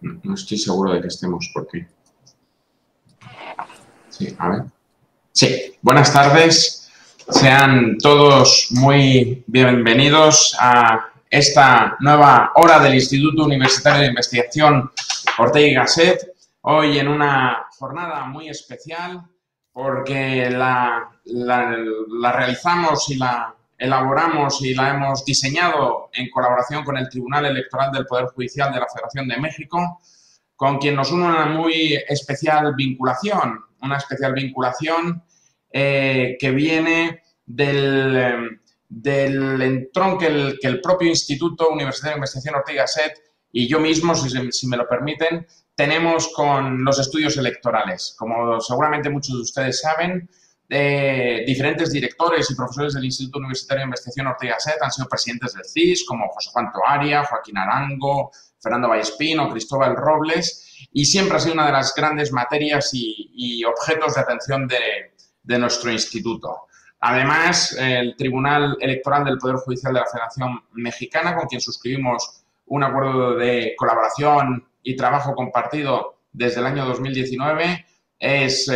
No estoy seguro de que estemos, porque... Sí, a ver. Sí, buenas tardes. Sean todos muy bienvenidos a esta nueva hora del Instituto Universitario de Investigación Ortega y Gasset. Hoy en una jornada muy especial porque la realizamos y la elaboramos y la hemos diseñado en colaboración con el Tribunal Electoral del Poder Judicial de la Federación de México, con quien nos une una muy especial vinculación, que viene del entronque que el propio Instituto Universitario de Investigación Ortega y Gasset y yo mismo, si me lo permiten, tenemos con los estudios electorales. Como seguramente muchos de ustedes saben, diferentes directores y profesores del Instituto Universitario de Investigación Ortega y Gasset han sido presidentes del CIS, como José Juan Toaria, Joaquín Arango, Fernando Vallespín, Cristóbal Robles, y siempre ha sido una de las grandes materias y objetos de atención de nuestro instituto. Además, el Tribunal Electoral del Poder Judicial de la Federación Mexicana, con quien suscribimos un acuerdo de colaboración y trabajo compartido desde el año 2019, es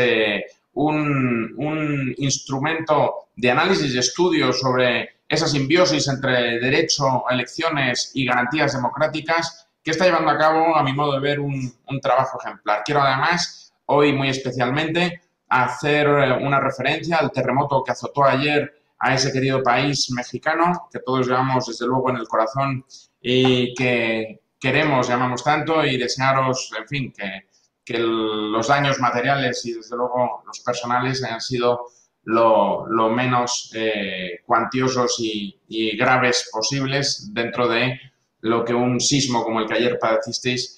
un instrumento de análisis y estudio sobre esa simbiosis entre derecho, elecciones y garantías democráticas que está llevando a cabo, a mi modo de ver, un trabajo ejemplar. Quiero además, hoy muy especialmente, hacer una referencia al terremoto que azotó ayer a ese querido país mexicano, que todos llevamos desde luego en el corazón y que queremos, llamamos tanto, y desearos, en fin, que los daños materiales y desde luego los personales hayan sido lo menos cuantiosos y graves posibles dentro de lo que un sismo como el que ayer padecisteis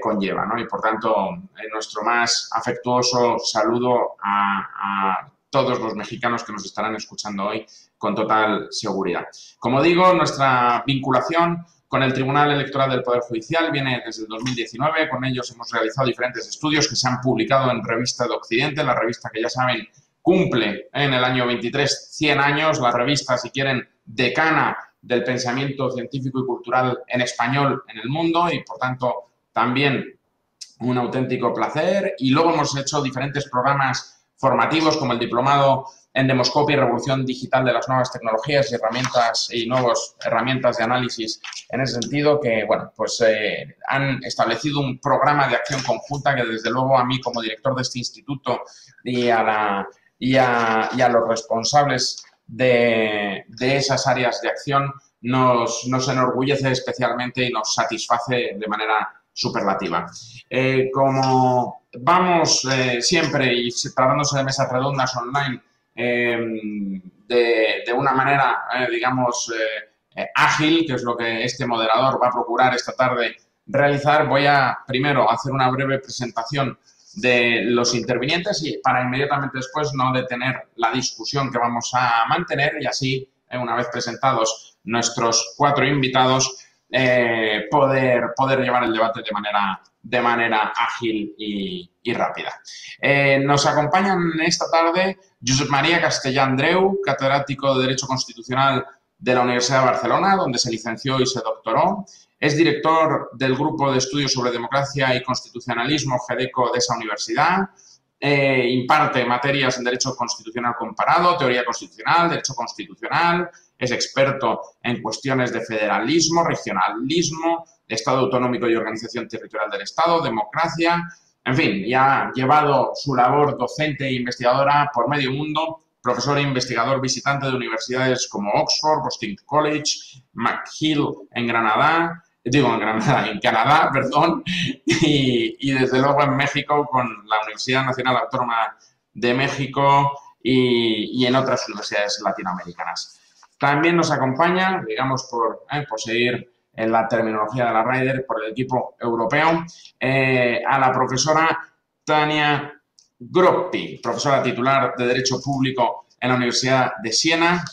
conlleva, ¿no? Y por tanto, nuestro más afectuoso saludo a todos los mexicanos que nos estarán escuchando hoy con total seguridad. Como digo, nuestra vinculación con el Tribunal Electoral del Poder Judicial viene desde el 2019. Con ellos hemos realizado diferentes estudios que se han publicado en Revista de Occidente, la revista que ya saben cumple en el año 23 100 años, la revista, si quieren, decana del pensamiento científico y cultural en español en el mundo y, por tanto, también un auténtico placer. Y luego hemos hecho diferentes programas formativos como el Diplomado en Demoscopia y Revolución Digital de las Nuevas Tecnologías y nuevas herramientas de análisis en ese sentido que, bueno, pues han establecido un programa de acción conjunta que, desde luego, a mí como director de este instituto y a los responsables de esas áreas de acción nos enorgullece especialmente y nos satisface de manera superlativa. Como vamos siempre y tratándose de mesas redondas online de una manera, digamos, ágil, que es lo que este moderador va a procurar esta tarde realizar, voy a primero hacer una breve presentación de los intervinientes y para inmediatamente después no detener la discusión que vamos a mantener y así, una vez presentados nuestros 4 invitados, poder llevar el debate de manera ágil y rápida. Nos acompañan esta tarde Josep María Castellà Andreu, catedrático de Derecho Constitucional de la Universidad de Barcelona, donde se licenció y se doctoró. Es director del Grupo de Estudios sobre Democracia y Constitucionalismo, GEDECO, de esa universidad. Imparte materias en Derecho Constitucional Comparado, Teoría Constitucional, Derecho Constitucional. Es experto en cuestiones de federalismo, regionalismo, Estado autonómico y organización territorial del Estado, democracia. En fin, y ha llevado su labor docente e investigadora por medio mundo, profesor e investigador visitante de universidades como Oxford, Boston College, McGill en Canadá, perdón, y desde luego en México con la Universidad Nacional Autónoma de México y en otras universidades latinoamericanas. También nos acompaña, digamos, por seguir en la terminología de la Ryder, por el equipo europeo, a la profesora Tania Groppi, profesora titular de Derecho Público en la Universidad de Siena.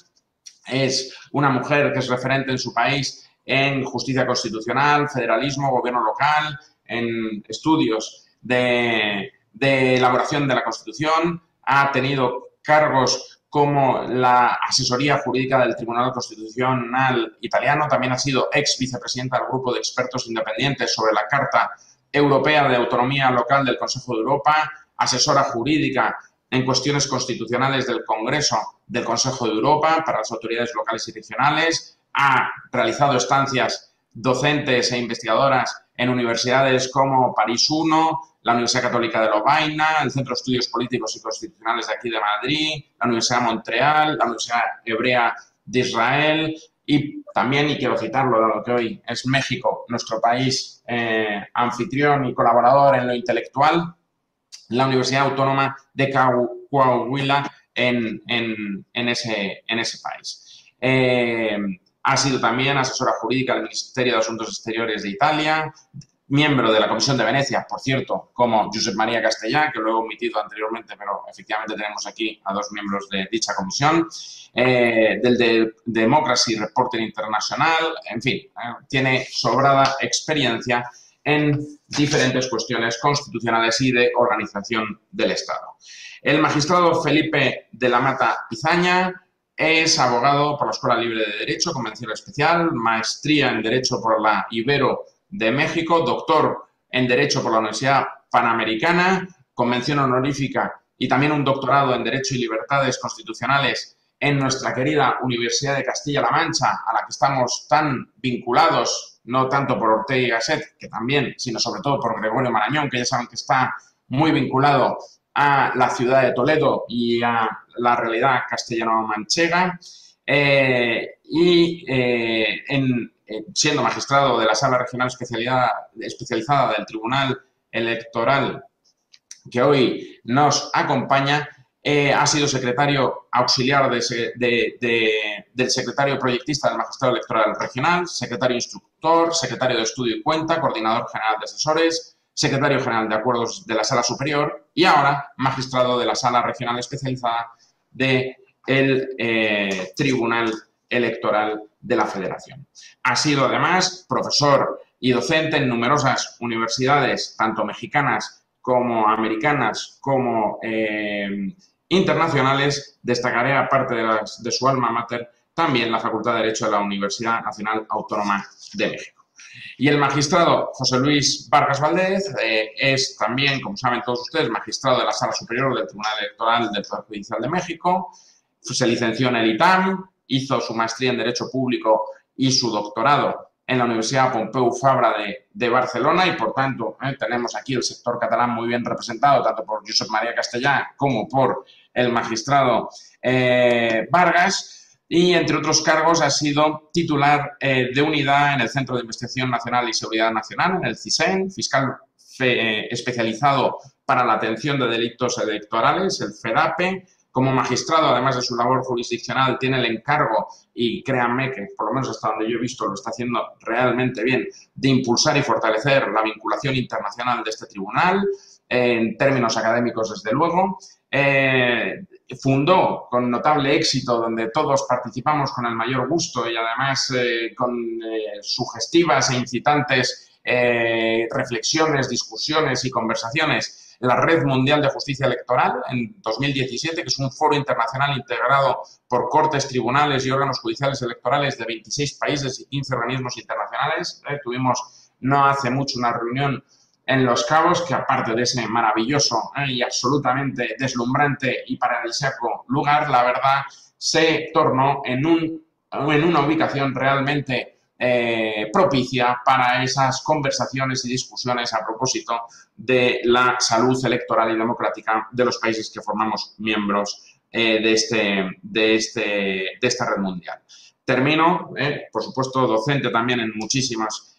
Es una mujer que es referente en su país en justicia constitucional, federalismo, gobierno local, en estudios de elaboración de la Constitución. Ha tenido cargos como la asesoría jurídica del Tribunal Constitucional italiano. También ha sido ex vicepresidenta del Grupo de Expertos Independientes sobre la Carta Europea de Autonomía Local del Consejo de Europa, asesora jurídica en cuestiones constitucionales del Congreso del Consejo de Europa para las autoridades locales y regionales, ha realizado estancias docentes e investigadoras en universidades como París I, la Universidad Católica de Lovaina, el Centro de Estudios Políticos y Constitucionales de aquí de Madrid, la Universidad de Montreal, la Universidad Hebrea de Israel y también, y quiero citarlo dado que hoy es México, nuestro país anfitrión y colaborador en lo intelectual, la Universidad Autónoma de Coahuila en ese país. Ha sido también asesora jurídica del Ministerio de Asuntos Exteriores de Italia, miembro de la Comisión de Venecia, por cierto, como Josep María Castellà, que lo he omitido anteriormente, pero efectivamente tenemos aquí a dos miembros de dicha comisión, del Democracy Reporter Internacional, en fin, tiene sobrada experiencia en diferentes cuestiones constitucionales y de organización del Estado. El magistrado Felipe de la Mata Izaña es abogado por la Escuela Libre de Derecho, convención especial, maestría en Derecho por la Ibero de México, doctor en Derecho por la Universidad Panamericana, convención honorífica y también un doctorado en Derecho y Libertades Constitucionales en nuestra querida Universidad de Castilla-La Mancha, a la que estamos tan vinculados, no tanto por Ortega y Gasset, que también, sino sobre todo por Gregorio Marañón, que ya saben que está muy vinculado a la ciudad de Toledo y a la realidad castellano-manchega, siendo magistrado de la Sala Regional Especializada del Tribunal Electoral que hoy nos acompaña, ha sido secretario auxiliar del secretario proyectista del Magistrado Electoral Regional, secretario instructor, secretario de Estudio y Cuenta, coordinador general de asesores, secretario general de Acuerdos de la Sala Superior y ahora magistrado de la Sala Regional Especializada del Tribunal Electoral de la Federación. Ha sido además profesor y docente en numerosas universidades, tanto mexicanas como americanas, como internacionales. Destacaré, aparte de su alma mater, también la Facultad de Derecho de la Universidad Nacional Autónoma de México. Y el magistrado José Luis Vargas Valdez es también, como saben todos ustedes, magistrado de la Sala Superior del Tribunal Electoral del Poder Judicial de México. Se licenció en el ITAM, hizo su maestría en Derecho Público y su doctorado en la Universidad Pompeu Fabra de Barcelona y, por tanto, tenemos aquí el sector catalán muy bien representado, tanto por Josep María Castellà como por el magistrado Vargas. Y, entre otros cargos, ha sido titular de unidad en el Centro de Investigación Nacional y Seguridad Nacional, en el CISEN, fiscal especializado para la atención de delitos electorales, el FEDAPE. Como magistrado, además de su labor jurisdiccional, tiene el encargo, y créanme que, por lo menos hasta donde yo he visto, lo está haciendo realmente bien, de impulsar y fortalecer la vinculación internacional de este tribunal, en términos académicos, desde luego. Fundó con notable éxito, donde todos participamos con el mayor gusto y además con sugestivas e incitantes reflexiones, discusiones y conversaciones, la Red Mundial de Justicia Electoral en 2017, que es un foro internacional integrado por cortes, tribunales y órganos judiciales electorales de 26 países y 15 organismos internacionales. Tuvimos no hace mucho una reunión en Los Cabos, que aparte de ese maravilloso y absolutamente deslumbrante y paradisíaco lugar, la verdad, se tornó en una ubicación realmente propicia para esas conversaciones y discusiones a propósito de la salud electoral y democrática de los países que formamos miembros de esta red mundial. Termino, por supuesto, docente también en muchísimas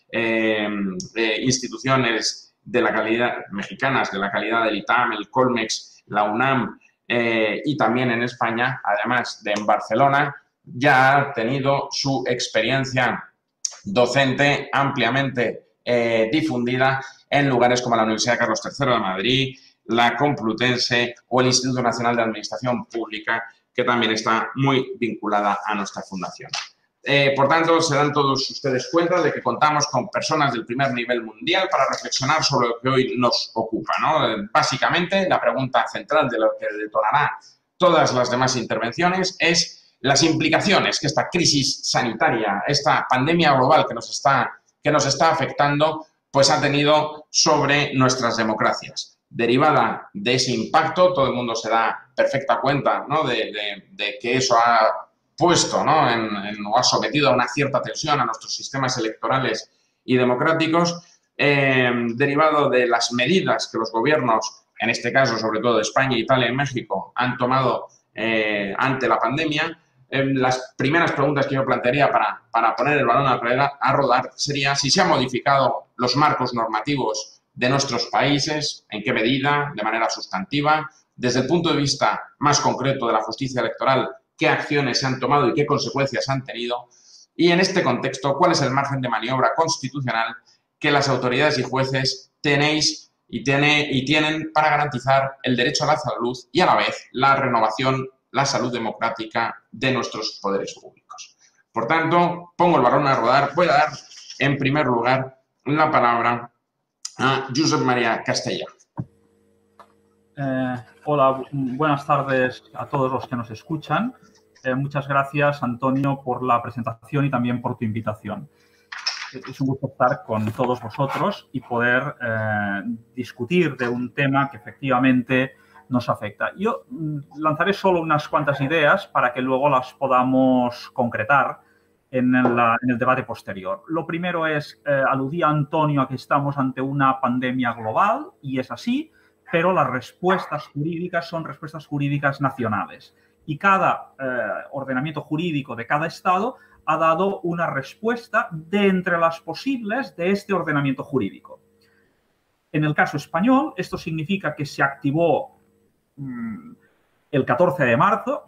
instituciones de la calidad mexicanas, de la calidad del ITAM, el Colmex, la UNAM y también en España, además de en Barcelona, ya ha tenido su experiencia docente ampliamente difundida en lugares como la Universidad Carlos III de Madrid, la Complutense o el Instituto Nacional de Administración Pública, que también está muy vinculada a nuestra fundación. Por tanto, se dan todos ustedes cuenta de que contamos con personas del primer nivel mundial para reflexionar sobre lo que hoy nos ocupa, ¿no? Básicamente, la pregunta central de lo que detonará todas las demás intervenciones, es las implicaciones que esta crisis sanitaria, esta pandemia global que nos está afectando, pues ha tenido sobre nuestras democracias. Derivada de ese impacto, todo el mundo se da perfecta cuenta, ¿no?, de que eso ha puesto, ¿no?, o ha sometido a una cierta tensión a nuestros sistemas electorales y democráticos, derivado de las medidas que los gobiernos, en este caso sobre todo de España, Italia y México, han tomado ante la pandemia. Las primeras preguntas que yo plantearía para poner el balón a rodar sería si se han modificado los marcos normativos de nuestros países, en qué medida, de manera sustantiva, desde el punto de vista más concreto de la justicia electoral, qué acciones se han tomado y qué consecuencias han tenido, y en este contexto, cuál es el margen de maniobra constitucional que las autoridades y jueces tenéis y tienen para garantizar el derecho a la salud y a la vez la renovación, la salud democrática de nuestros poderes públicos. Por tanto, pongo el balón a rodar. Voy a dar, en primer lugar, la palabra a Josep María Castellà. Hola, buenas tardes a todos los que nos escuchan. Muchas gracias, Antonio, por la presentación y también por tu invitación. Es un gusto estar con todos vosotros y poder discutir de un tema que efectivamente nos afecta. Yo lanzaré solo unas cuantas ideas para que luego las podamos concretar en el debate posterior. Lo primero es, aludía Antonio a que estamos ante una pandemia global, y es así, pero las respuestas jurídicas son respuestas jurídicas nacionales. Y cada ordenamiento jurídico de cada Estado ha dado una respuesta de entre las posibles de este ordenamiento jurídico. En el caso español, esto significa que se activó el 14 de marzo.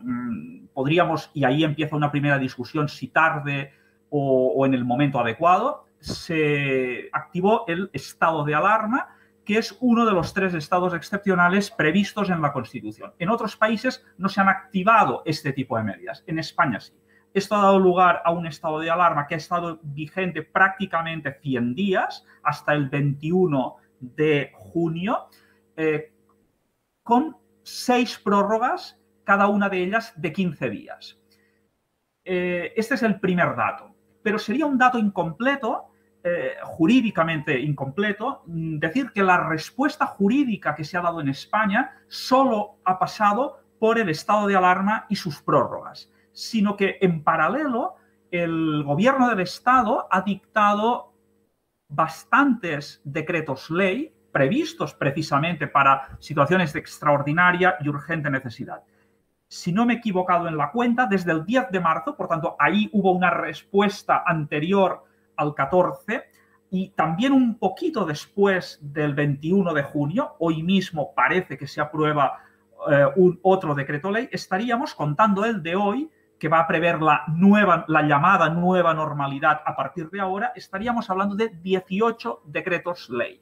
Podríamos, y ahí empieza una primera discusión, si tarde o en el momento adecuado, se activó el estado de alarma, que es uno de los 3 estados excepcionales previstos en la Constitución. En otros países no se han activado este tipo de medidas, en España sí. Esto ha dado lugar a un estado de alarma que ha estado vigente prácticamente 100 días, hasta el 21 de junio, con 6 prórrogas, cada una de ellas de 15 días. Este es el primer dato, pero sería un dato incompleto, jurídicamente incompleto, decir que la respuesta jurídica que se ha dado en España solo ha pasado por el estado de alarma y sus prórrogas, sino que en paralelo el gobierno del Estado ha dictado bastantes decretos ley previstos precisamente para situaciones de extraordinaria y urgente necesidad. Si no me he equivocado en la cuenta, desde el 10 de marzo, por tanto, ahí hubo una respuesta anterior al 14 y también un poquito después del 21 de junio, hoy mismo parece que se aprueba otro decreto ley, estaríamos contando el de hoy, que va a prever la llamada nueva normalidad a partir de ahora, estaríamos hablando de 18 decretos ley.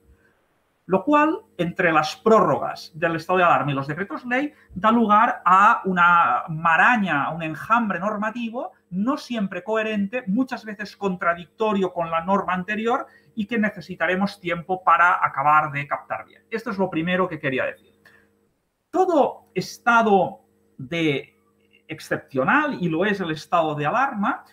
Lo cual, entre las prórrogas del estado de alarma y los decretos ley, da lugar a una maraña, a un enjambre normativo no siempre coherente, muchas veces contradictorio con la norma anterior y que necesitaremos tiempo para acabar de captar bien. Esto es lo primero que quería decir. Todo estado excepcional, y lo es el estado de alarma,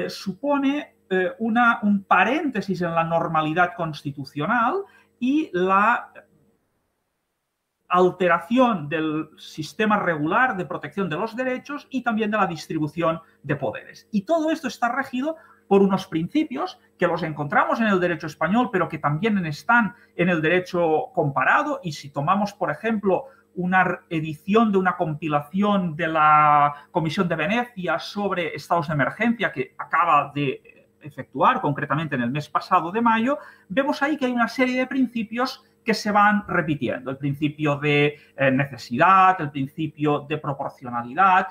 supone un paréntesis en la normalidad constitucional y la alteración del sistema regular de protección de los derechos y también de la distribución de poderes. Y todo esto está regido por unos principios que los encontramos en el derecho español, pero que también están en el derecho comparado. Y si tomamos, por ejemplo, una edición de una compilación de la Comisión de Venecia sobre estados de emergencia que acaba de efectuar, concretamente en el mes pasado de mayo, vemos ahí que hay una serie de principios que se van repitiendo. El principio de necesidad, el principio de proporcionalidad,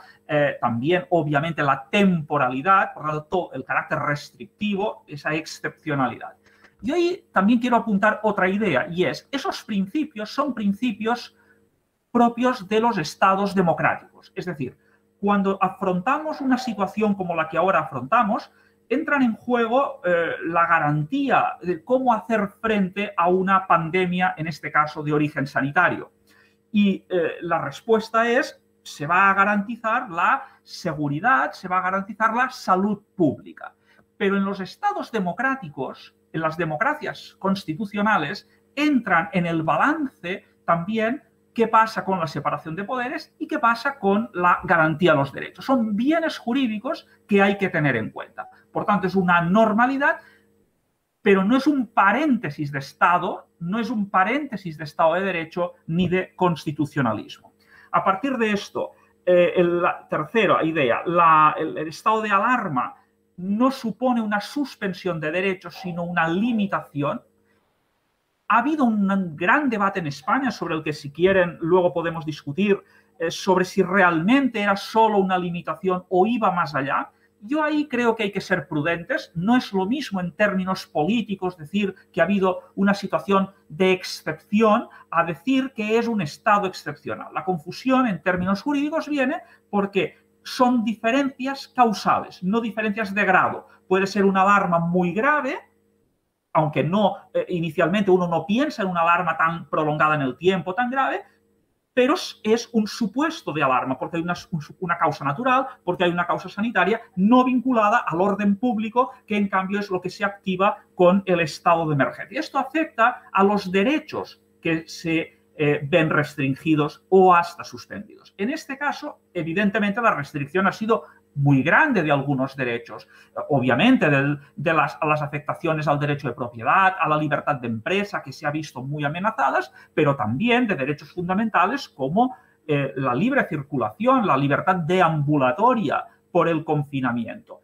también obviamente la temporalidad, por lo tanto el carácter restrictivo, esa excepcionalidad. Y hoy también quiero apuntar otra idea, y es, esos principios son principios propios de los estados democráticos. Es decir, cuando afrontamos una situación como la que ahora afrontamos, entran en juego la garantía de cómo hacer frente a una pandemia, en este caso de origen sanitario. Y la respuesta es se va a garantizar la seguridad, se va a garantizar la salud pública. Pero en los estados democráticos, en las democracias constitucionales, entran en el balance también qué pasa con la separación de poderes y qué pasa con la garantía de los derechos. Son bienes jurídicos que hay que tener en cuenta. Por tanto, es una normalidad, pero no es un paréntesis de Estado, no es un paréntesis de Estado de Derecho ni de constitucionalismo. A partir de esto, la tercera idea, el estado de alarma no supone una suspensión de derechos, sino una limitación. Ha habido un gran debate en España sobre el que, si quieren, luego podemos discutir, sobre si realmente era solo una limitación o iba más allá. Yo ahí creo que hay que ser prudentes. No es lo mismo en términos políticos decir que ha habido una situación de excepción a decir que es un estado excepcional. La confusión en términos jurídicos viene porque son diferencias causales, no diferencias de grado. Puede ser una alarma muy grave, aunque no inicialmente uno no piensa en una alarma tan prolongada en el tiempo, tan grave, pero es un supuesto de alarma, porque hay una causa natural, porque hay una causa sanitaria no vinculada al orden público, que en cambio es lo que se activa con el estado de emergencia. Esto afecta a los derechos que se ven restringidos o hasta suspendidos. En este caso, evidentemente, la restricción ha sido muy grande de algunos derechos, obviamente de las afectaciones al derecho de propiedad, a la libertad de empresa, que se ha visto muy amenazadas, pero también de derechos fundamentales como la libre circulación, la libertad deambulatoria por el confinamiento.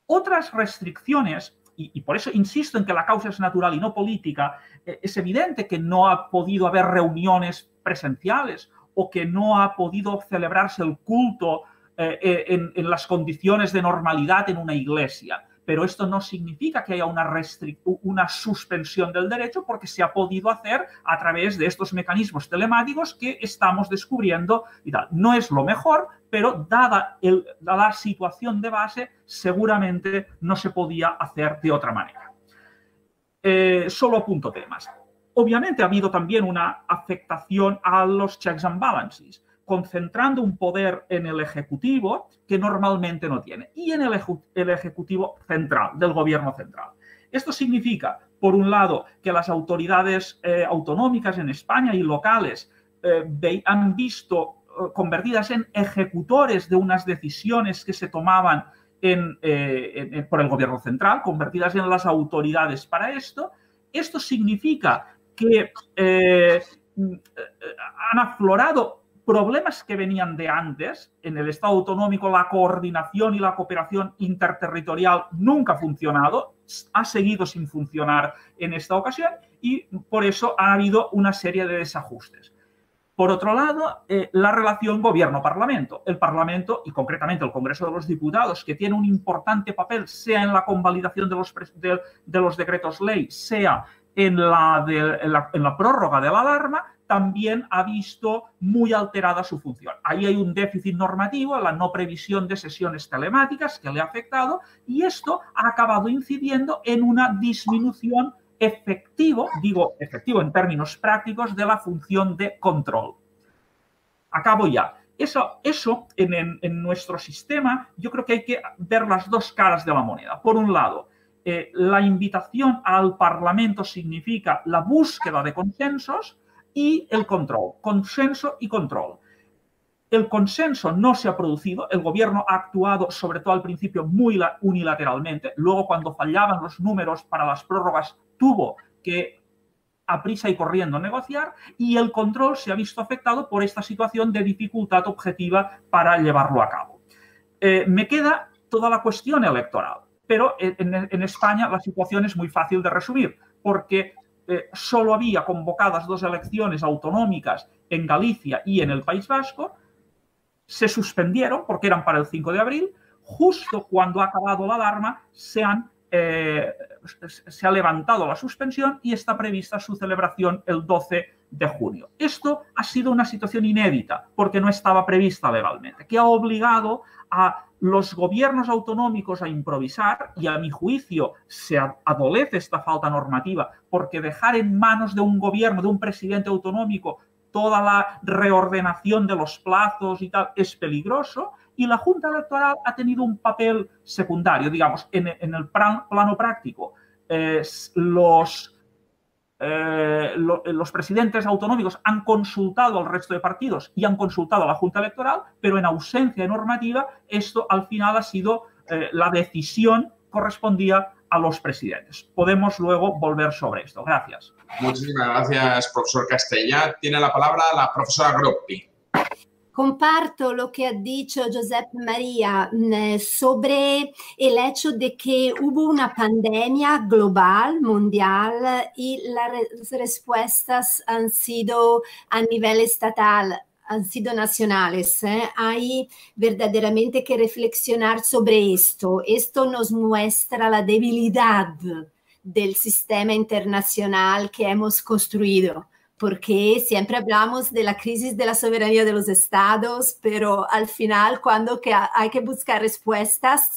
Otras restricciones, y por eso insisto en que la causa es natural y no política, es evidente que no ha podido haber reuniones presenciales o que no ha podido celebrarse el culto en las condiciones de normalidad en una iglesia. Pero esto no significa que haya una suspensión del derecho, porque se ha podido hacer a través de estos mecanismos telemáticos que estamos descubriendo y tal. No es lo mejor, pero dada la situación de base, seguramente no se podía hacer de otra manera. Solo apunto temas. Obviamente ha habido también una afectación a los checks and balances, concentrando un poder en el Ejecutivo que normalmente no tiene, y en el Ejecutivo central, del Gobierno central. Esto significa, por un lado, que las autoridades autonómicas en España y locales han visto convertidas en ejecutores de unas decisiones que se tomaban por el Gobierno central, convertidas en las autoridades para esto. Esto significa que han aflorado problemas que venían de antes. En el Estado autonómico la coordinación y la cooperación interterritorial nunca ha funcionado, ha seguido sin funcionar en esta ocasión, y por eso ha habido una serie de desajustes. Por otro lado, la relación gobierno-parlamento. El Parlamento, y concretamente el Congreso de los Diputados, que tiene un importante papel, sea en la convalidación de los decretos ley, sea en la prórroga de la alarma, también ha visto muy alterada su función. Ahí hay un déficit normativo, la no previsión de sesiones telemáticas que le ha afectado, y esto ha acabado incidiendo en una disminución efectivo en términos prácticos, de la función de control. Acabo ya. Eso en nuestro sistema, yo creo que hay que ver las dos caras de la moneda. Por un lado, la invitación al Parlamento significa la búsqueda de consensos y el control, consenso y control. El consenso no se ha producido, el Gobierno ha actuado, sobre todo al principio, muy unilateralmente. Luego, cuando fallaban los números para las prórrogas, tuvo que a prisa y corriendo negociar, y el control se ha visto afectado por esta situación de dificultad objetiva para llevarlo a cabo. Me queda toda la cuestión electoral, pero en España la situación es muy fácil de resumir, porque solo había convocadas 2 elecciones autonómicas en Galicia y en el País Vasco. Se suspendieron porque eran para el 5 de abril. Justo cuando ha acabado la alarma se ha levantado la suspensión y está prevista su celebración el 12 de junio. Esto ha sido una situación inédita porque no estaba prevista legalmente, que ha obligado a los gobiernos autonómicos a improvisar, y a mi juicio se adolece esta falta normativa, porque dejar en manos de un gobierno, de un presidente autonómico, toda la reordenación de los plazos y tal es peligroso, y la Junta Electoral ha tenido un papel secundario, digamos, en el plano práctico. Los presidentes autonómicos han consultado al resto de partidos y han consultado a la Junta Electoral, pero en ausencia de normativa, esto al final ha sido la decisión correspondía a los presidentes. Podemos luego volver sobre esto. Gracias. Muchísimas gracias, profesor Castellà. Tiene la palabra la profesora Groppi. Comparto lo que ha dicho Giuseppe María sobre el hecho de que hubo una pandemia global, mundial, y las respuestas han sido a nivel estatal, han sido nacionales. Hay verdaderamente que reflexionar sobre esto. Esto nos muestra la debilidad del sistema internacional que hemos construido, porque siempre hablamos de la crisis de la soberanía de los estados, pero al final cuando hay que buscar respuestas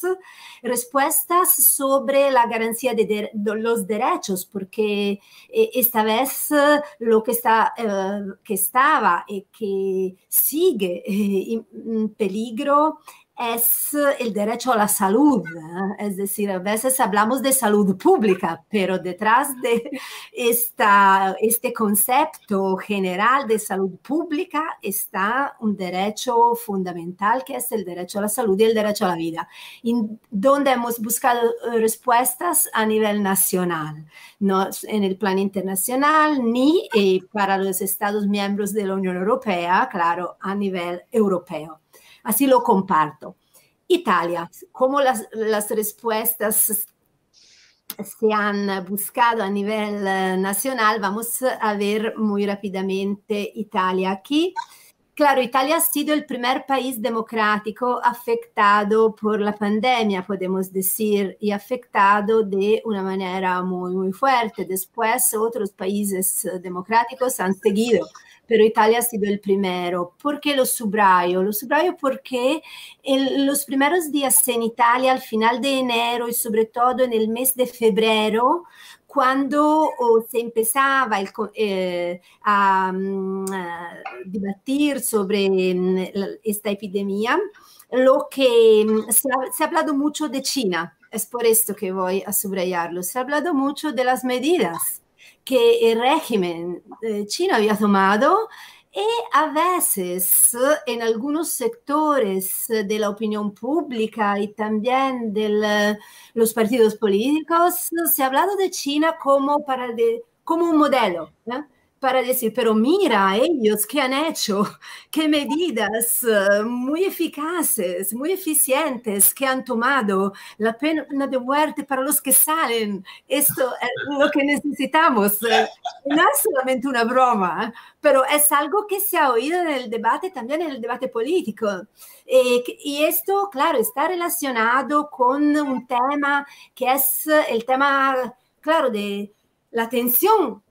sobre la garantía de los derechos, porque esta vez lo que estaba y que sigue en peligro es el derecho a la salud. Es decir, a veces hablamos de salud pública, pero detrás de este concepto general de salud pública está un derecho fundamental, que es el derecho a la salud y el derecho a la vida, donde hemos buscado respuestas a nivel nacional, no en el plan internacional, ni para los Estados miembros de la Unión Europea, claro, a nivel europeo. Así lo comparto. Italia, como las respuestas se han buscado a nivel nacional, vamos a ver muy rápidamente Italia aquí. Claro, Italia ha sido el primer país democrático afectado por la pandemia, podemos decir, y afectado de una manera muy, muy fuerte. Después otros países democráticos han seguido, pero Italia ha sido el primero. ¿Por qué lo subrayo? Lo subrayo porque en los primeros días en Italia, al final de enero y sobre todo en el mes de febrero, cuando se empezaba a debatir sobre esta epidemia, lo que se ha hablado mucho de China. Es por esto que voy a subrayarlo. Se ha hablado mucho de las medidas que el régimen chino había tomado, y a veces en algunos sectores de la opinión pública y también de los partidos políticos se ha hablado de China como un modelo, ¿no? Para decir, pero mira ellos qué han hecho, qué medidas muy eficaces, muy eficientes que han tomado, la pena de muerte para los que salen, esto es lo que necesitamos. No es solamente una broma, pero es algo que se ha oído en el debate, también en el debate político. Y esto, claro, está relacionado con un tema que es el tema, claro, de la tensión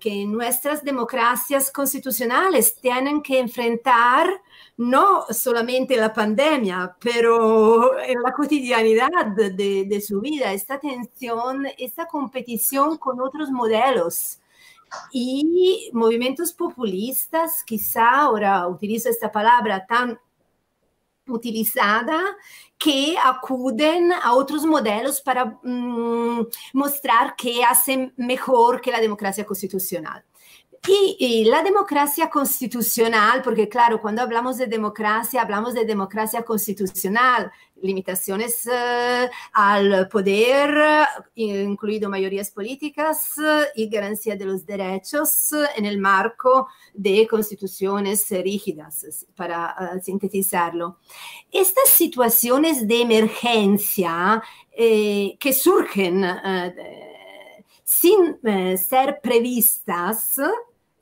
que nuestras democracias constitucionales tienen que enfrentar, no solamente la pandemia, pero en la cotidianidad de su vida, esta tensión, esta competición con otros modelos. Y movimientos populistas, quizá ahora utilizo esta palabra tan utilizada, que acuden a otros modelos para mostrar que hacen mejor que la democracia constitucional. Y la democracia constitucional, porque claro, cuando hablamos de democracia constitucional, limitaciones al poder, incluido mayorías políticas y garantía de los derechos en el marco de constituciones rígidas, para sintetizarlo. Estas situaciones de emergencia que surgen sin ser previstas,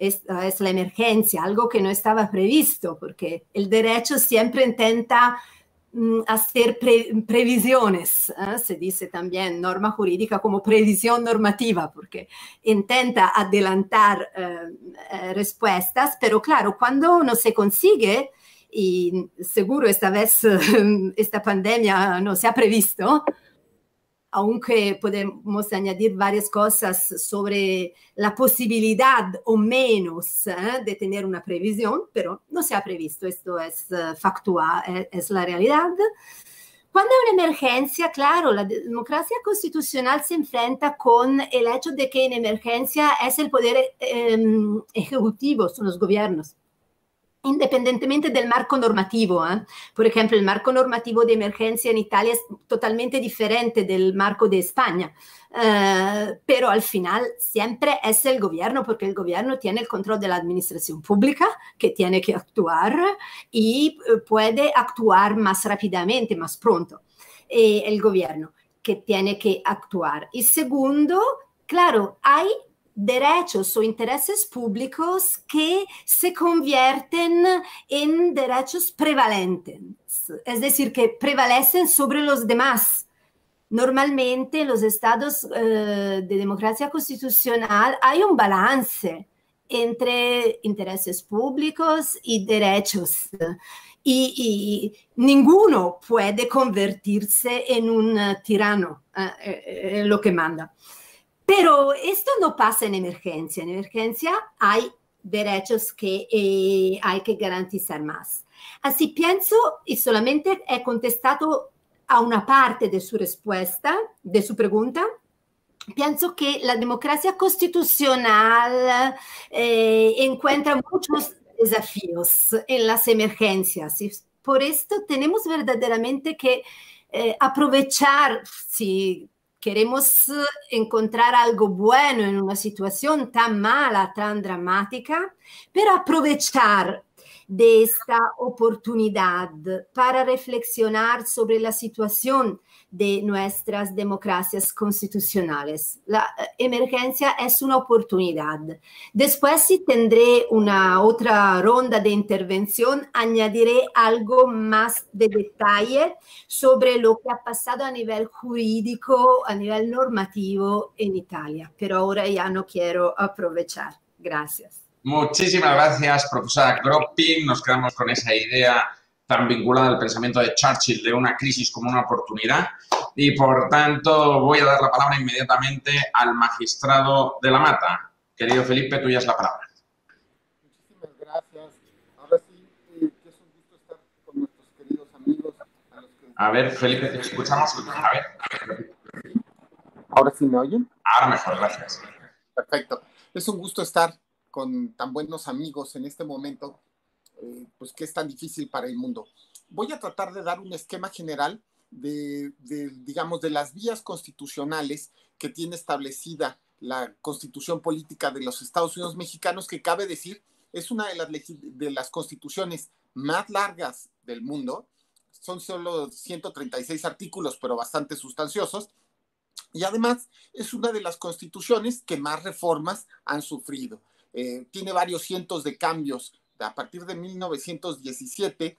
es la emergencia, algo que no estaba previsto, porque el derecho siempre intenta hacer previsiones, se dice también norma jurídica como previsión normativa, porque intenta adelantar respuestas, pero claro, cuando no se consigue, y seguro esta vez esta pandemia no se ha previsto, aunque podemos añadir varias cosas sobre la posibilidad o menos de tener una previsión, pero no se ha previsto, esto es factual, es la realidad. Cuando hay una emergencia, claro, la democracia constitucional se enfrenta con el hecho de que en emergencia es el poder ejecutivo, son los gobiernos, independientemente del marco normativo. Por ejemplo, el marco normativo de emergencia en Italia es totalmente diferente del marco de España, pero al final siempre es el gobierno, porque el gobierno tiene el control de la administración pública, que tiene que actuar y puede actuar más rápidamente, más pronto. El gobierno que tiene que actuar. Y segundo, claro, hay derechos o intereses públicos que se convierten en derechos prevalentes, es decir, que prevalecen sobre los demás. Normalmente en los estados de democracia constitucional hay un balance entre intereses públicos y derechos. Y ninguno puede convertirse en un tirano, lo que manda. Pero esto no pasa en emergencia. En emergencia hay derechos que hay que garantizar más. Así pienso, y solamente he contestado a una parte de su respuesta, de su pregunta, pienso que la democracia constitucional encuentra muchos desafíos en las emergencias. Y por esto tenemos verdaderamente que aprovechar, si queremos encontrar algo bueno en una situación tan mala, tan dramática, pero aprovechar de esta oportunidad para reflexionar sobre la situación de nuestras democracias constitucionales. La emergencia es una oportunidad. Después, si tendré una otra ronda de intervención, añadiré algo más de detalle sobre lo que ha pasado a nivel jurídico, a nivel normativo en Italia. Pero ahora ya no quiero aprovechar. Gracias. Muchísimas gracias, profesora Groppi. Nos quedamos con esa idea tan vinculada al pensamiento de Churchill de una crisis como una oportunidad. Y, por tanto, voy a dar la palabra inmediatamente al magistrado de la Mata. Querido Felipe, tuya es la palabra. Muchísimas gracias. Ahora sí, que es un gusto estar con nuestros queridos amigos. A ver, Felipe, ¿te escuchamos? A ver. ¿Ahora sí me oyen? Ahora mejor, gracias. Perfecto. Es un gusto estar con tan buenos amigos en este momento, pues que es tan difícil para el mundo. Voy a tratar de dar un esquema general digamos, de las vías constitucionales que tiene establecida la Constitución Política de los Estados Unidos Mexicanos, que cabe decir es una de las constituciones más largas del mundo. Son solo 136 artículos, pero bastante sustanciosos. Y además es una de las constituciones que más reformas han sufrido. Tiene varios cientos de cambios. A partir de 1917,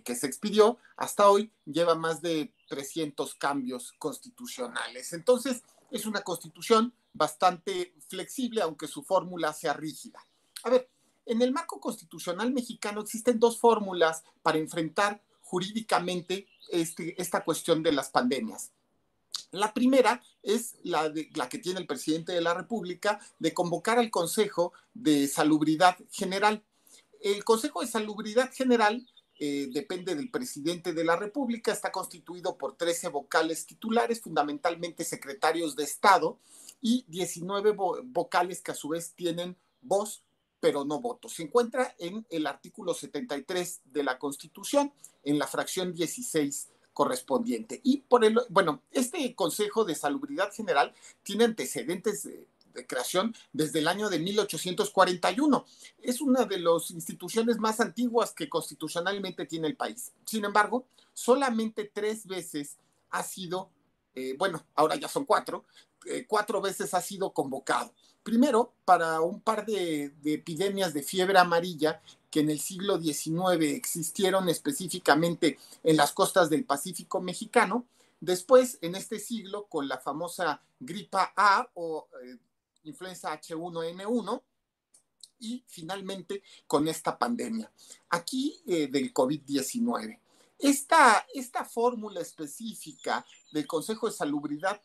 que se expidió, hasta hoy lleva más de 300 cambios constitucionales. Entonces, es una constitución bastante flexible, aunque su fórmula sea rígida. A ver, en el marco constitucional mexicano existen dos fórmulas para enfrentar jurídicamente esta cuestión de las pandemias. La primera es la que tiene el presidente de la República de convocar al Consejo de Salubridad General. El Consejo de Salubridad General depende del presidente de la República, está constituido por 13 vocales titulares, fundamentalmente secretarios de Estado, y 19 vocales que a su vez tienen voz, pero no voto. Se encuentra en el artículo 73 de la Constitución, en la fracción 16 correspondiente. Y este Consejo de Salubridad General tiene antecedentes de creación desde el año de 1841. Es una de las instituciones más antiguas que constitucionalmente tiene el país. Sin embargo, solamente 3 veces ha sido, ahora ya son 4 veces ha sido convocado. Primero, para un par de epidemias de fiebre amarilla que en el siglo XIX existieron específicamente en las costas del Pacífico mexicano. Después, en este siglo, con la famosa gripa A o influenza H1N1, y finalmente con esta pandemia, aquí del COVID-19. Esta fórmula específica del Consejo de Salubridad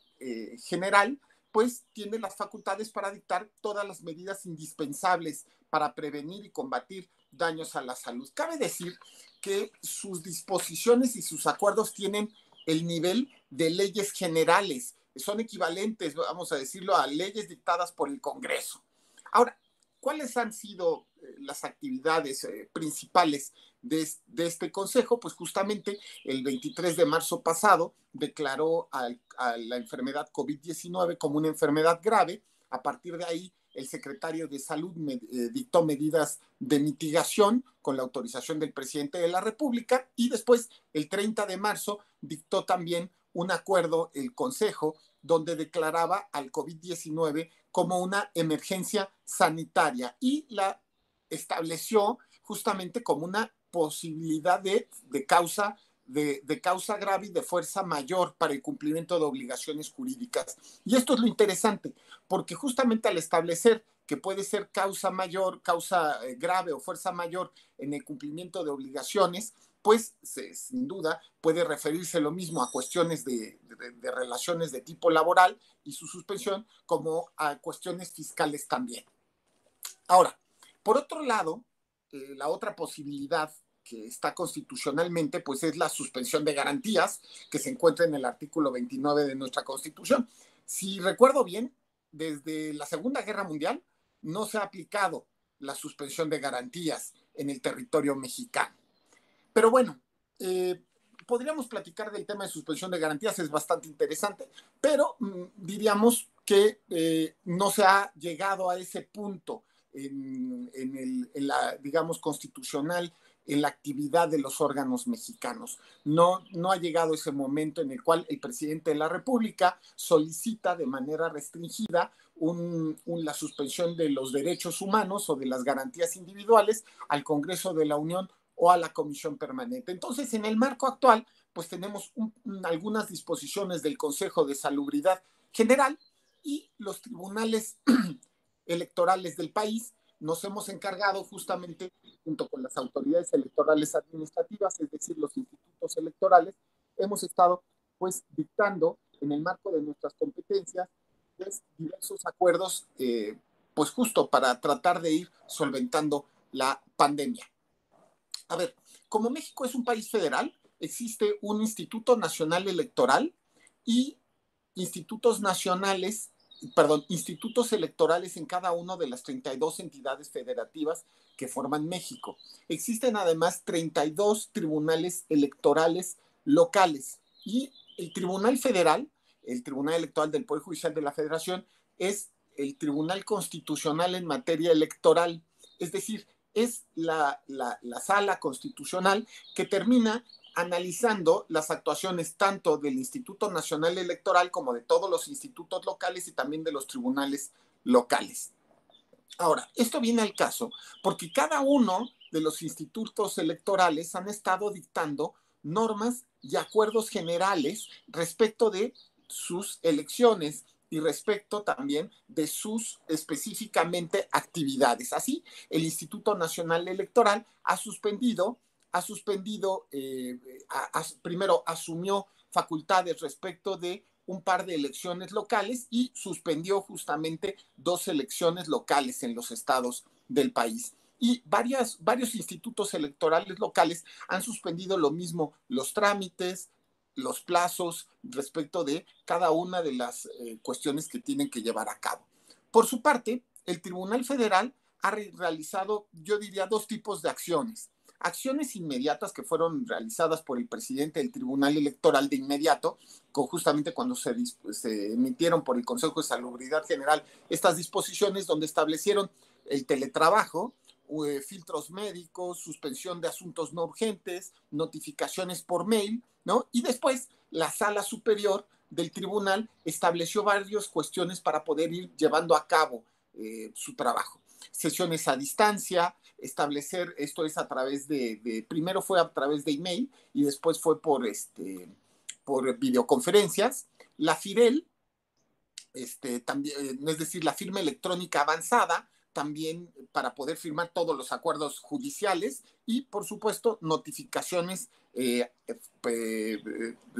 General, pues tiene las facultades para dictar todas las medidas indispensables para prevenir y combatir daños a la salud. Cabe decir que sus disposiciones y sus acuerdos tienen el nivel de leyes generales, son equivalentes, vamos a decirlo, a leyes dictadas por el Congreso. Ahora, ¿cuáles han sido las actividades principales de este Consejo? Pues justamente el 23 de marzo pasado declaró a la enfermedad COVID-19 como una enfermedad grave. A partir de ahí, el secretario de Salud dictó medidas de mitigación con la autorización del presidente de la República, y después, el 30 de marzo, dictó también un acuerdo el Consejo donde declaraba al COVID-19 como una emergencia sanitaria y la estableció justamente como una posibilidad de causa grave y de fuerza mayor para el cumplimiento de obligaciones jurídicas. Y esto es lo interesante, porque justamente al establecer que puede ser causa mayor, causa grave o fuerza mayor en el cumplimiento de obligaciones, pues sin duda puede referirse lo mismo a cuestiones de relaciones de tipo laboral y su suspensión, como a cuestiones fiscales también. Ahora, por otro lado, la otra posibilidad que está constitucionalmente, pues es la suspensión de garantías, que se encuentra en el artículo 29 de nuestra Constitución. Si recuerdo bien, desde la Segunda Guerra Mundial no se ha aplicado la suspensión de garantías en el territorio mexicano. Pero bueno, podríamos platicar del tema de suspensión de garantías, es bastante interesante, pero diríamos que no se ha llegado a ese punto en la, digamos, constitucional, en la actividad de los órganos mexicanos. No ha llegado ese momento en el cual el presidente de la República solicita de manera restringida la suspensión de los derechos humanos o de las garantías individuales al Congreso de la Unión o a la Comisión Permanente. Entonces, en el marco actual, pues tenemos algunas disposiciones del Consejo de Salubridad General, y los tribunales electorales del país nos hemos encargado justamente, junto con las autoridades electorales administrativas, es decir, los institutos electorales, hemos estado pues dictando en el marco de nuestras competencias pues, diversos acuerdos, pues justo para tratar de ir solventando la pandemia. A ver, como México es un país federal, existe un Instituto Nacional Electoral y institutos electorales en cada una de las 32 entidades federativas que forman México. Existen además 32 tribunales electorales locales, y el Tribunal Federal, el Tribunal Electoral del Poder Judicial de la Federación, es el Tribunal Constitucional en materia electoral, es decir, es la sala constitucional que termina analizando las actuaciones tanto del Instituto Nacional Electoral como de todos los institutos locales y también de los tribunales locales. Ahora, esto viene al caso porque cada uno de los institutos electorales han estado dictando normas y acuerdos generales respecto de sus elecciones y respecto también de sus específicamente actividades. Así, el Instituto Nacional Electoral primero asumió facultades respecto de un par de elecciones locales y suspendió justamente 2 elecciones locales en los estados del país. Y varios institutos electorales locales han suspendido lo mismo, los trámites, los plazos respecto de cada una de las cuestiones que tienen que llevar a cabo. Por su parte, el Tribunal Federal ha realizado, yo diría, 2 tipos de acciones. Acciones inmediatas que fueron realizadas por el presidente del Tribunal Electoral de inmediato, justamente cuando se emitieron por el Consejo de Salubridad General estas disposiciones donde establecieron el teletrabajo, filtros médicos, suspensión de asuntos no urgentes, notificaciones por mail, ¿no? Y después la Sala Superior del Tribunal estableció varias cuestiones para poder ir llevando a cabo su trabajo. Sesiones a distancia, establecer, esto es a través primero fue a través de email y después fue por videoconferencias. La FIREL, también, es decir, la firma electrónica avanzada, también para poder firmar todos los acuerdos judiciales y, por supuesto, notificaciones,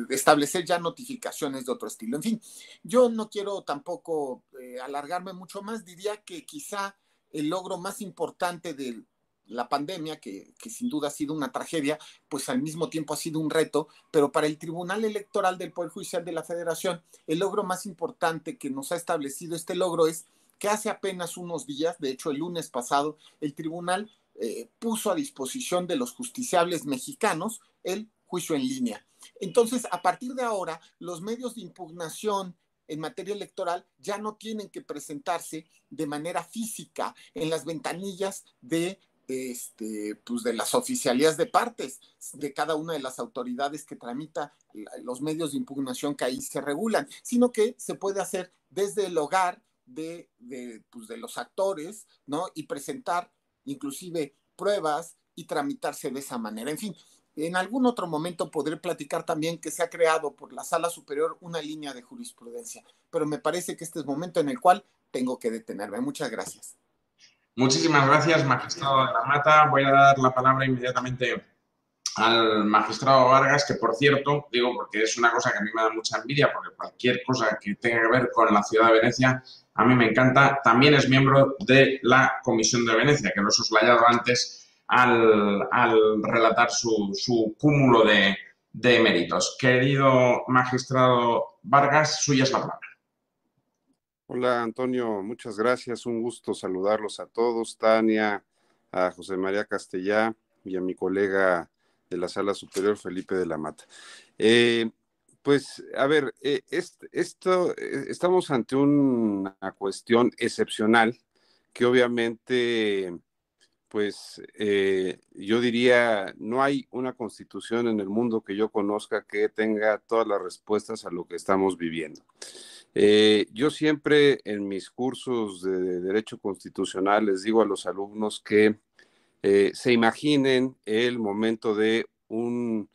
establecer ya notificaciones de otro estilo. En fin, yo no quiero tampoco alargarme mucho más. Diría que quizá el logro más importante de la pandemia, que sin duda ha sido una tragedia, pues al mismo tiempo ha sido un reto, pero para el Tribunal Electoral del Poder Judicial de la Federación, el logro más importante que nos ha establecido este logro es que hace apenas unos días, de hecho el lunes pasado, el tribunal puso a disposición de los justiciables mexicanos el juicio en línea. Entonces, a partir de ahora, los medios de impugnación en materia electoral ya no tienen que presentarse de manera física en las ventanillas pues de las oficialías de partes de cada una de las autoridades que tramita los medios de impugnación que ahí se regulan, sino que se puede hacer desde el hogar pues de los actores, ¿no? Y presentar inclusive pruebas y tramitarse de esa manera. En fin, en algún otro momento podré platicar también que se ha creado por la Sala Superior una línea de jurisprudencia, pero me parece que este es el momento en el cual tengo que detenerme. Muchas gracias. Muchísimas gracias, magistrado de la Mata. Voy a dar la palabra inmediatamente al magistrado Vargas, que por cierto, digo porque es una cosa que a mí me da mucha envidia, porque cualquier cosa que tenga que ver con la ciudad de Venecia, a mí me encanta. También es miembro de la Comisión de Venecia, que lo he soslayado antes al relatar su cúmulo de méritos. Querido magistrado Vargas, suya es la palabra. Hola, Antonio, muchas gracias. Un gusto saludarlos a todos, Tania, a José María Castellá y a mi colega de la Sala Superior, Felipe de la Mata. Pues, a ver, estamos ante una cuestión excepcional que obviamente, pues, yo diría, no hay una constitución en el mundo que yo conozca que tenga todas las respuestas a lo que estamos viviendo. Yo siempre en mis cursos de Derecho Constitucional les digo a los alumnos que se imaginen el momento de un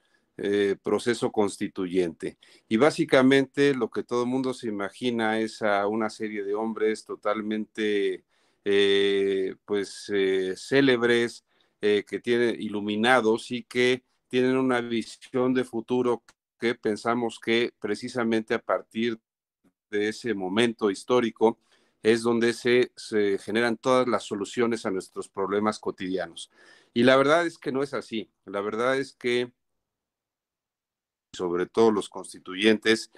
proceso constituyente. Y básicamente lo que todo el mundo se imagina es a una serie de hombres totalmente célebres, que tienen iluminados y que tienen una visión de futuro que pensamos que precisamente a partir de ese momento histórico es donde se generan todas las soluciones a nuestros problemas cotidianos. Y la verdad es que no es así. La verdad es que, sobre todo los constituyentes,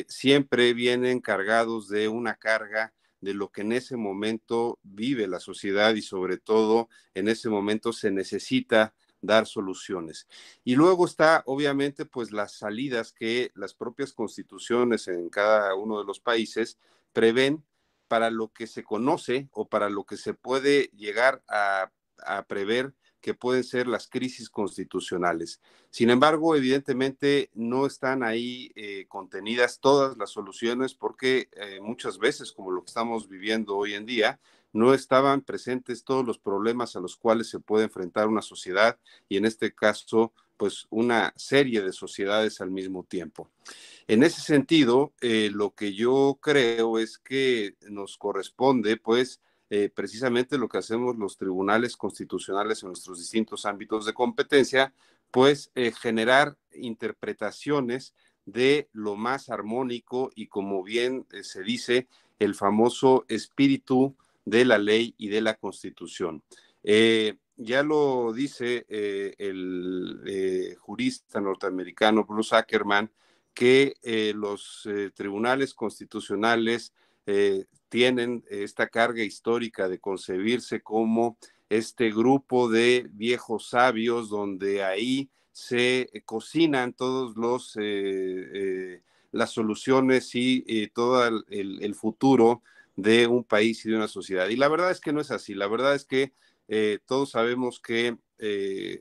siempre vienen cargados de una carga de lo que en ese momento vive la sociedad y sobre todo en ese momento se necesita dar soluciones. Y luego está, obviamente, pues las salidas que las propias constituciones en cada uno de los países prevén para lo que se conoce o para lo que se puede llegar a prever que pueden ser las crisis constitucionales. Sin embargo, evidentemente no están ahí contenidas todas las soluciones porque muchas veces, como lo que estamos viviendo hoy en día, no estaban presentes todos los problemas a los cuales se puede enfrentar una sociedad y en este caso, pues una serie de sociedades al mismo tiempo. En ese sentido, lo que yo creo es que nos corresponde, pues, precisamente lo que hacemos los tribunales constitucionales en nuestros distintos ámbitos de competencia, pues generar interpretaciones de lo más armónico y, como bien se dice, el famoso espíritu de la ley y de la Constitución. Ya lo dice el jurista norteamericano Bruce Ackerman, que los tribunales constitucionales tienen esta carga histórica de concebirse como este grupo de viejos sabios donde ahí se cocinan todos las soluciones y todo el futuro de un país y de una sociedad. Y la verdad es que no es así. La verdad es que todos sabemos que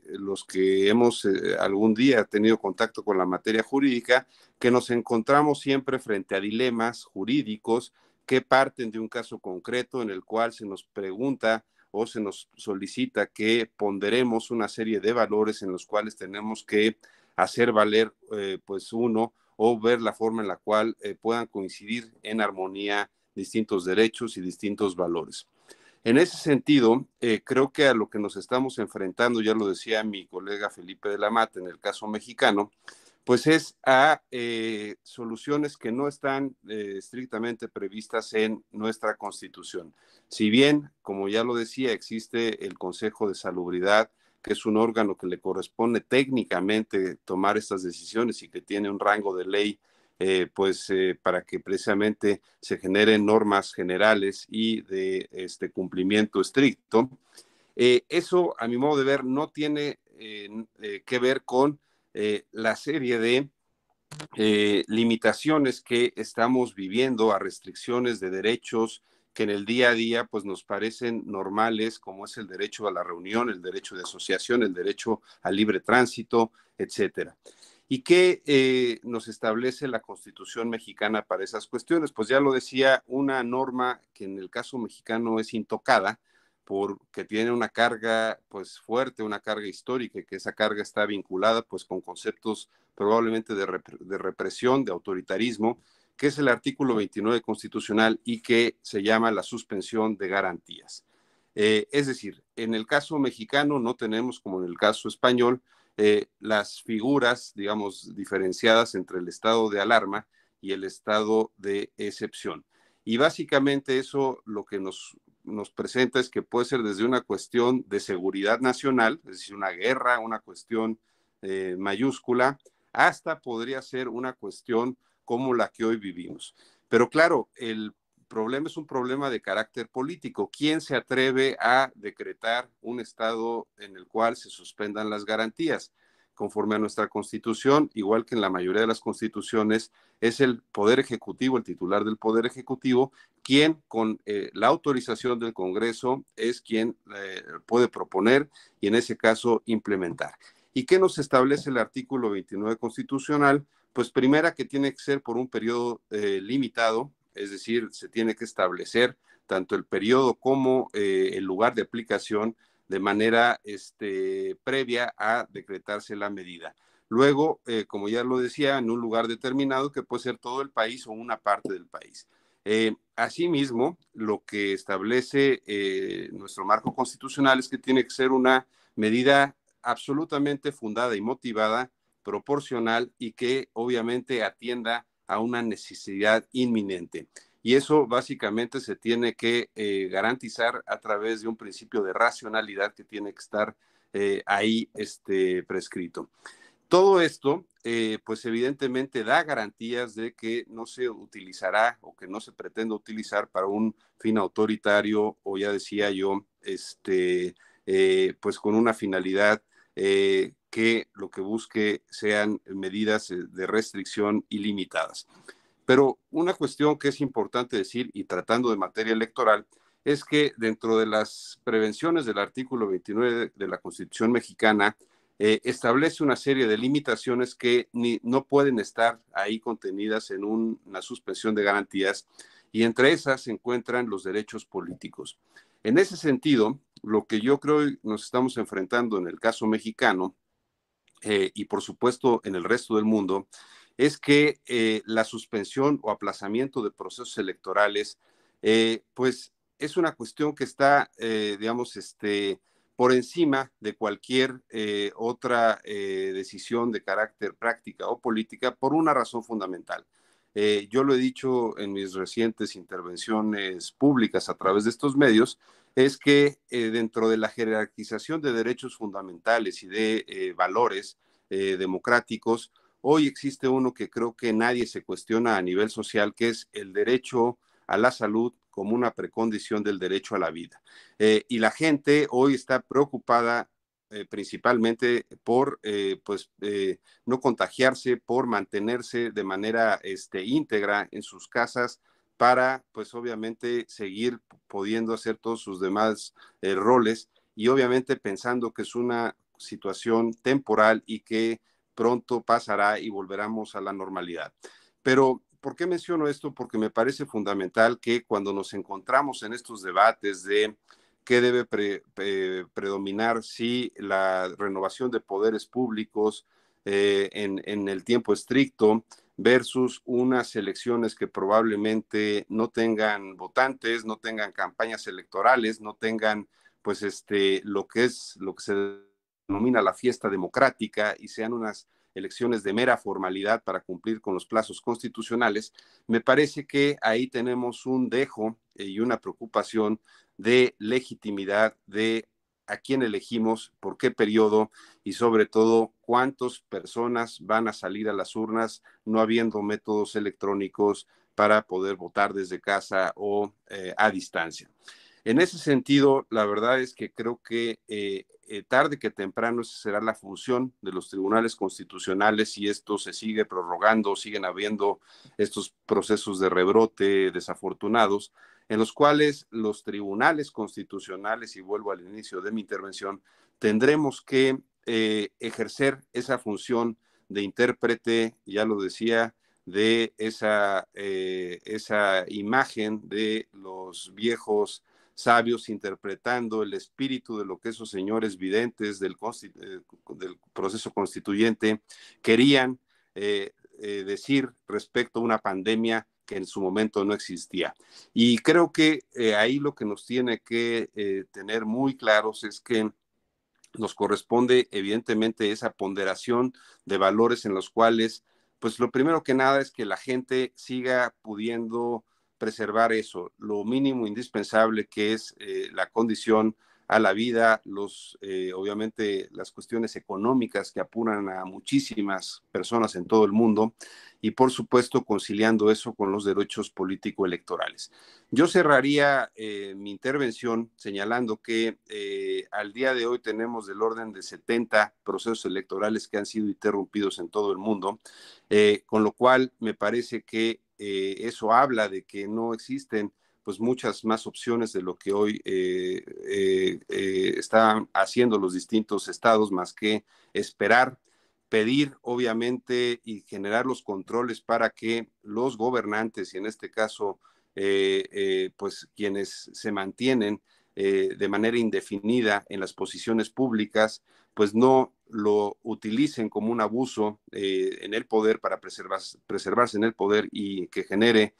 los que hemos algún día tenido contacto con la materia jurídica, que nos encontramos siempre frente a dilemas jurídicos que parten de un caso concreto en el cual se nos pregunta o se nos solicita que ponderemos una serie de valores en los cuales tenemos que hacer valer pues uno o ver la forma en la cual puedan coincidir en armonía distintos derechos y distintos valores. En ese sentido, creo que a lo que nos estamos enfrentando, ya lo decía mi colega Felipe de la Mata, en el caso mexicano, pues es a soluciones que no están estrictamente previstas en nuestra Constitución. Si bien, como ya lo decía, existe el Consejo de Salubridad, que es un órgano que le corresponde técnicamente tomar estas decisiones y que tiene un rango de ley para que precisamente se generen normas generales y de cumplimiento estricto. Eso, a mi modo de ver, no tiene que ver con la serie de limitaciones que estamos viviendo, a restricciones de derechos que en el día a día pues nos parecen normales, como es el derecho a la reunión, el derecho de asociación, el derecho al libre tránsito, etcétera. ¿Y qué nos establece la Constitución mexicana para esas cuestiones? Pues ya lo decía, una norma que en el caso mexicano es intocada, porque tiene una carga pues fuerte, una carga histórica, y que esa carga está vinculada pues con conceptos probablemente de represión, de autoritarismo, que es el artículo 29 constitucional y que se llama la suspensión de garantías. Es decir, en el caso mexicano no tenemos, como en el caso español, las figuras, digamos, diferenciadas entre el estado de alarma y el estado de excepción. Y básicamente eso lo que nos presenta es que puede ser desde una cuestión de seguridad nacional, es decir, una guerra, una cuestión mayúscula, hasta podría ser una cuestión como la que hoy vivimos. Pero claro, el problema es un problema de carácter político. ¿Quién se atreve a decretar un estado en el cual se suspendan las garantías? Conforme a nuestra Constitución, igual que en la mayoría de las constituciones, es el Poder Ejecutivo, el titular del Poder Ejecutivo, quien con la autorización del Congreso es quien puede proponer y en ese caso implementar. ¿Y qué nos establece el artículo 29 constitucional? Pues primera, que tiene que ser por un periodo limitado, es decir, se tiene que establecer tanto el periodo como el lugar de aplicación de manera previa a decretarse la medida. Luego, como ya lo decía, en un lugar determinado que puede ser todo el país o una parte del país. Asimismo, lo que establece nuestro marco constitucional es que tiene que ser una medida absolutamente fundada y motivada, proporcional y que obviamente atienda a una necesidad inminente. Y eso básicamente se tiene que garantizar a través de un principio de racionalidad que tiene que estar ahí prescrito. Todo esto, pues evidentemente da garantías de que no se utilizará o que no se pretende utilizar para un fin autoritario o ya decía yo, pues con una finalidad que lo que busque sean medidas de restricción ilimitadas. Pero una cuestión que es importante decir, y tratando de materia electoral, es que dentro de las prevenciones del artículo 29 de la Constitución mexicana, establece una serie de limitaciones que no pueden estar ahí contenidas en una suspensión de garantías, y entre esas se encuentran los derechos políticos. En ese sentido, lo que yo creo nos estamos enfrentando en el caso mexicano, y por supuesto en el resto del mundo, es que la suspensión o aplazamiento de procesos electorales, pues es una cuestión que está, digamos, por encima de cualquier otra decisión de carácter práctica o política por una razón fundamental. Yo lo he dicho en mis recientes intervenciones públicas a través de estos medios, es que dentro de la jerarquización de derechos fundamentales y de valores democráticos, hoy existe uno que creo que nadie se cuestiona a nivel social, que es el derecho a la salud como una precondición del derecho a la vida. Y la gente hoy está preocupada principalmente por no contagiarse, por mantenerse de manera íntegra en sus casas para, pues obviamente, seguir pudiendo hacer todos sus demás roles y obviamente pensando que es una situación temporal y que pronto pasará y volveremos a la normalidad. Pero, ¿por qué menciono esto? Porque me parece fundamental que cuando nos encontramos en estos debates de qué debe predominar, si la renovación de poderes públicos en el tiempo estricto, versus unas elecciones que probablemente no tengan votantes, no tengan campañas electorales, no tengan pues lo que se denomina la fiesta democrática y sean unas elecciones de mera formalidad para cumplir con los plazos constitucionales. Me parece que ahí tenemos un dejo y una preocupación de legitimidad de a quién elegimos, por qué periodo y sobre todo cuántas personas van a salir a las urnas no habiendo métodos electrónicos para poder votar desde casa o a distancia. En ese sentido, la verdad es que creo que tarde que temprano esa será la función de los tribunales constitucionales y esto se sigue prorrogando, siguen habiendo estos procesos de rebrote desafortunados, en los cuales los tribunales constitucionales, y vuelvo al inicio de mi intervención, tendremos que ejercer esa función de intérprete, ya lo decía, de esa imagen de los viejos sabios interpretando el espíritu de lo que esos señores videntes del proceso constituyente querían decir respecto a una pandemia que en su momento no existía. Y creo que ahí lo que nos tiene que tener muy claros es que nos corresponde evidentemente esa ponderación de valores en los cuales, pues lo primero que nada es que la gente siga pudiendo preservar eso, lo mínimo indispensable que es la condición a la vida, obviamente las cuestiones económicas que apuran a muchísimas personas en todo el mundo y por supuesto conciliando eso con los derechos político-electorales. Yo cerraría mi intervención señalando que al día de hoy tenemos del orden de 70 procesos electorales que han sido interrumpidos en todo el mundo, con lo cual me parece que eso habla de que no existen pues muchas más opciones de lo que hoy están haciendo los distintos estados, más que esperar, pedir obviamente y generar los controles para que los gobernantes y en este caso pues quienes se mantienen de manera indefinida en las posiciones públicas, pues no lo utilicen como un abuso en el poder para preservarse en el poder y que genere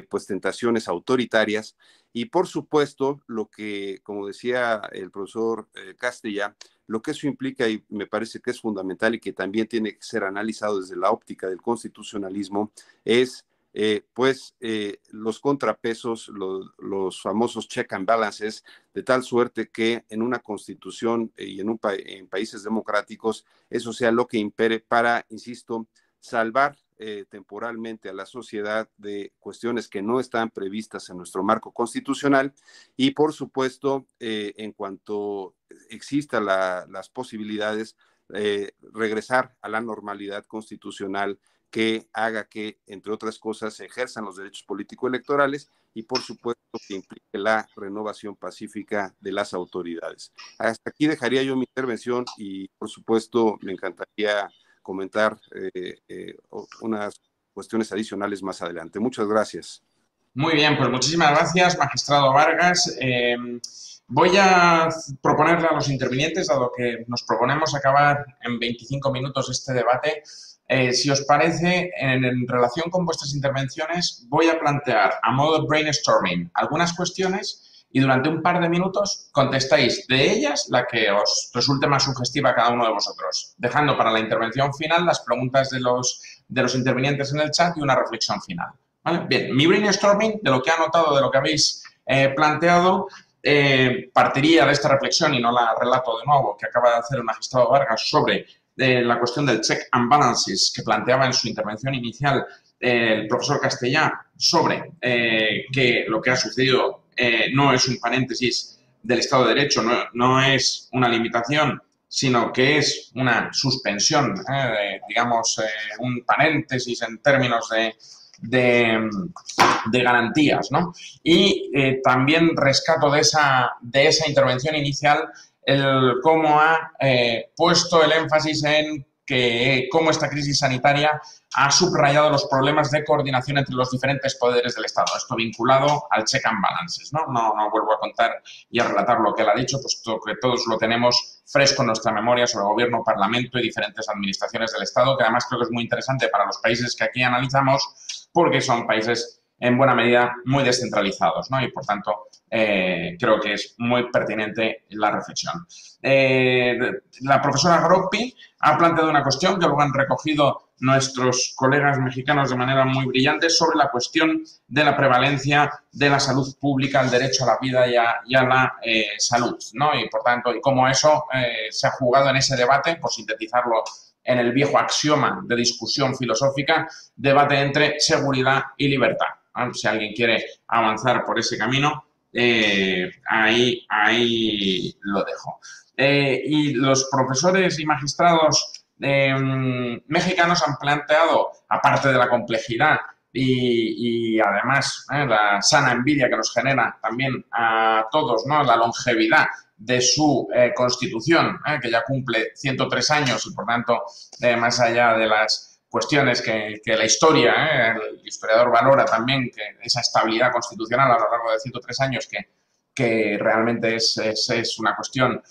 pues tentaciones autoritarias. Y por supuesto, lo que, como decía el profesor Castella, lo que eso implica y me parece que es fundamental y que también tiene que ser analizado desde la óptica del constitucionalismo es los contrapesos, los famosos check and balances, de tal suerte que en una constitución y en países democráticos eso sea lo que impere para, insisto, salvar temporalmente a la sociedad de cuestiones que no están previstas en nuestro marco constitucional y, por supuesto, en cuanto existan las posibilidades, regresar a la normalidad constitucional que haga que, entre otras cosas, se ejerzan los derechos político-electorales y, por supuesto, que implique la renovación pacífica de las autoridades. Hasta aquí dejaría yo mi intervención y, por supuesto, me encantaría comentar unas cuestiones adicionales más adelante. Muchas gracias. Muy bien, pues muchísimas gracias, magistrado Vargas. Voy a proponerle a los intervinientes, dado que nos proponemos acabar en 25 minutos este debate, si os parece, en relación con vuestras intervenciones, voy a plantear a modo de brainstorming algunas cuestiones y durante un par de minutos contestáis de ellas la que os resulte más sugestiva a cada uno de vosotros, dejando para la intervención final las preguntas de los intervinientes en el chat y una reflexión final. ¿Vale? Bien, mi brainstorming, de lo que he anotado, de lo que habéis planteado, partiría de esta reflexión, y no la relato de nuevo, que acaba de hacer el magistrado Vargas sobre la cuestión del check and balances que planteaba en su intervención inicial el profesor Castellà sobre que lo que ha sucedido no es un paréntesis del Estado de Derecho, no es una limitación, sino que es una suspensión, digamos, un paréntesis en términos de garantías, ¿no? Y también rescato de esa intervención inicial cómo ha puesto el énfasis en cómo esta crisis sanitaria ha subrayado los problemas de coordinación entre los diferentes poderes del Estado. Esto vinculado al check and balances, ¿no? No vuelvo a contar y a relatar lo que él ha dicho, puesto que todos lo tenemos fresco en nuestra memoria sobre gobierno, parlamento y diferentes administraciones del Estado, que además creo que es muy interesante para los países que aquí analizamos, porque son países en buena medida muy descentralizados, ¿no? Y, por tanto, creo que es muy pertinente la reflexión. La profesora Groppi ha planteado una cuestión que luego han recogido nuestros colegas mexicanos de manera muy brillante sobre la cuestión de la prevalencia de la salud pública, el derecho a la vida y a la salud, ¿no? Y, por tanto, y cómo eso se ha jugado en ese debate, por sintetizarlo en el viejo axioma de discusión filosófica, debate entre seguridad y libertad. Si alguien quiere avanzar por ese camino, ahí lo dejo. Y los profesores y magistrados mexicanos han planteado, aparte de la complejidad y además la sana envidia que nos genera también a todos, ¿no? La longevidad de su Constitución, que ya cumple 103 años y, por tanto, más allá de las cuestiones que la historia, el historiador valora también, que esa estabilidad constitucional a lo largo de 103 años, que realmente es una cuestión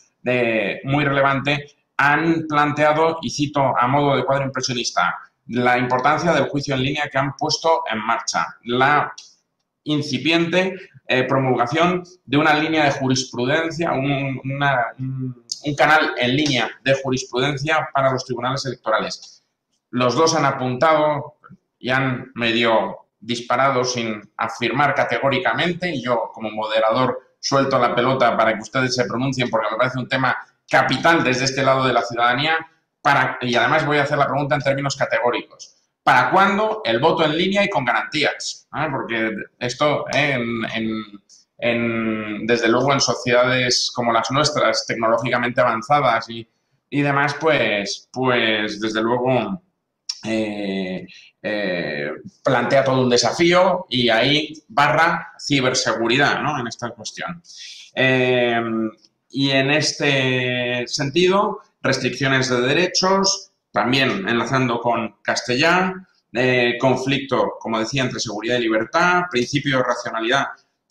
muy relevante, han planteado, y cito a modo de cuadro impresionista, la importancia del juicio en línea que han puesto en marcha, la incipiente promulgación de una línea de jurisprudencia, un canal en línea de jurisprudencia para los tribunales electorales. Los dos han apuntado y han medio disparado sin afirmar categóricamente, y yo como moderador suelto la pelota para que ustedes se pronuncien porque me parece un tema capital desde este lado de la ciudadanía, y además voy a hacer la pregunta en términos categóricos. ¿Para cuándo el voto en línea y con garantías? Porque esto, desde luego, en sociedades como las nuestras, tecnológicamente avanzadas y demás, pues desde luego plantea todo un desafío y ahí barra ciberseguridad, ¿no? En esta cuestión. Y en este sentido, restricciones de derechos, también enlazando con Castellán, conflicto, como decía, entre seguridad y libertad, principio de racionalidad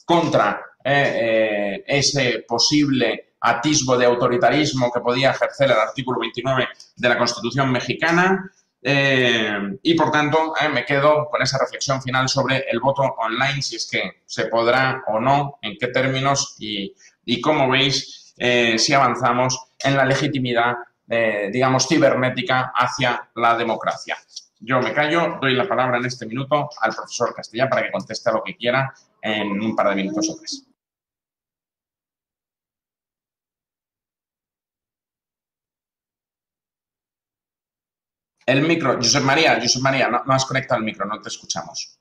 contra ese posible atisbo de autoritarismo que podía ejercer el artículo 29 de la Constitución mexicana. Y, por tanto, me quedo con esa reflexión final sobre el voto online, si es que se podrá o no, en qué términos y cómo veis si avanzamos en la legitimidad, digamos, cibernética hacia la democracia. Yo me callo, doy la palabra en este minuto al profesor Castellán para que conteste a lo que quiera en un par de minutos o tres. El micro, Josep María, no has conectado el micro, no te escuchamos.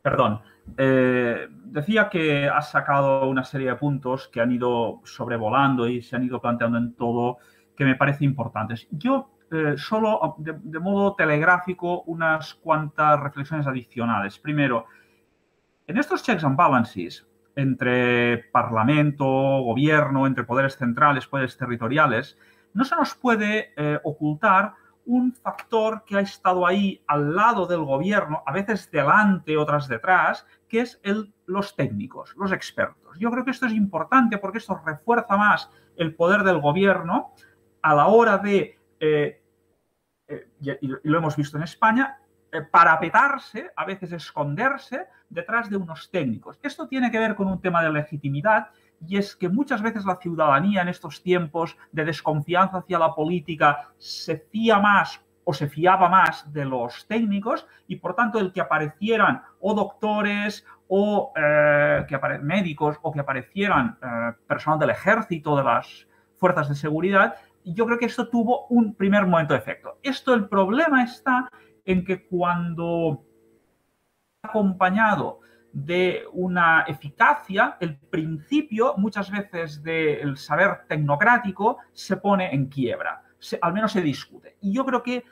Perdón. Decía que has sacado una serie de puntos que han ido sobrevolando y se han ido planteando en todo, que me parece importantes. Yo solo, de modo telegráfico, unas cuantas reflexiones adicionales. Primero, en estos checks and balances entre parlamento, gobierno, entre poderes centrales, poderes territoriales, no se nos puede ocultar un factor que ha estado ahí al lado del gobierno, a veces delante, otras detrás, que es los técnicos, los expertos. Yo creo que esto es importante porque esto refuerza más el poder del gobierno a la hora de, y lo hemos visto en España, parapetarse, a veces esconderse detrás de unos técnicos. Esto tiene que ver con un tema de legitimidad, y es que muchas veces la ciudadanía en estos tiempos de desconfianza hacia la política se fía más o se fiaba más de los técnicos, y por tanto el que aparecieran o doctores o médicos o que aparecieran personal del ejército, de las fuerzas de seguridad, yo creo que esto tuvo un primer momento de efecto. El problema está en que cuando acompañado de una eficacia, el principio muchas veces del saber tecnocrático se pone en quiebra, al menos se discute. Y yo creo que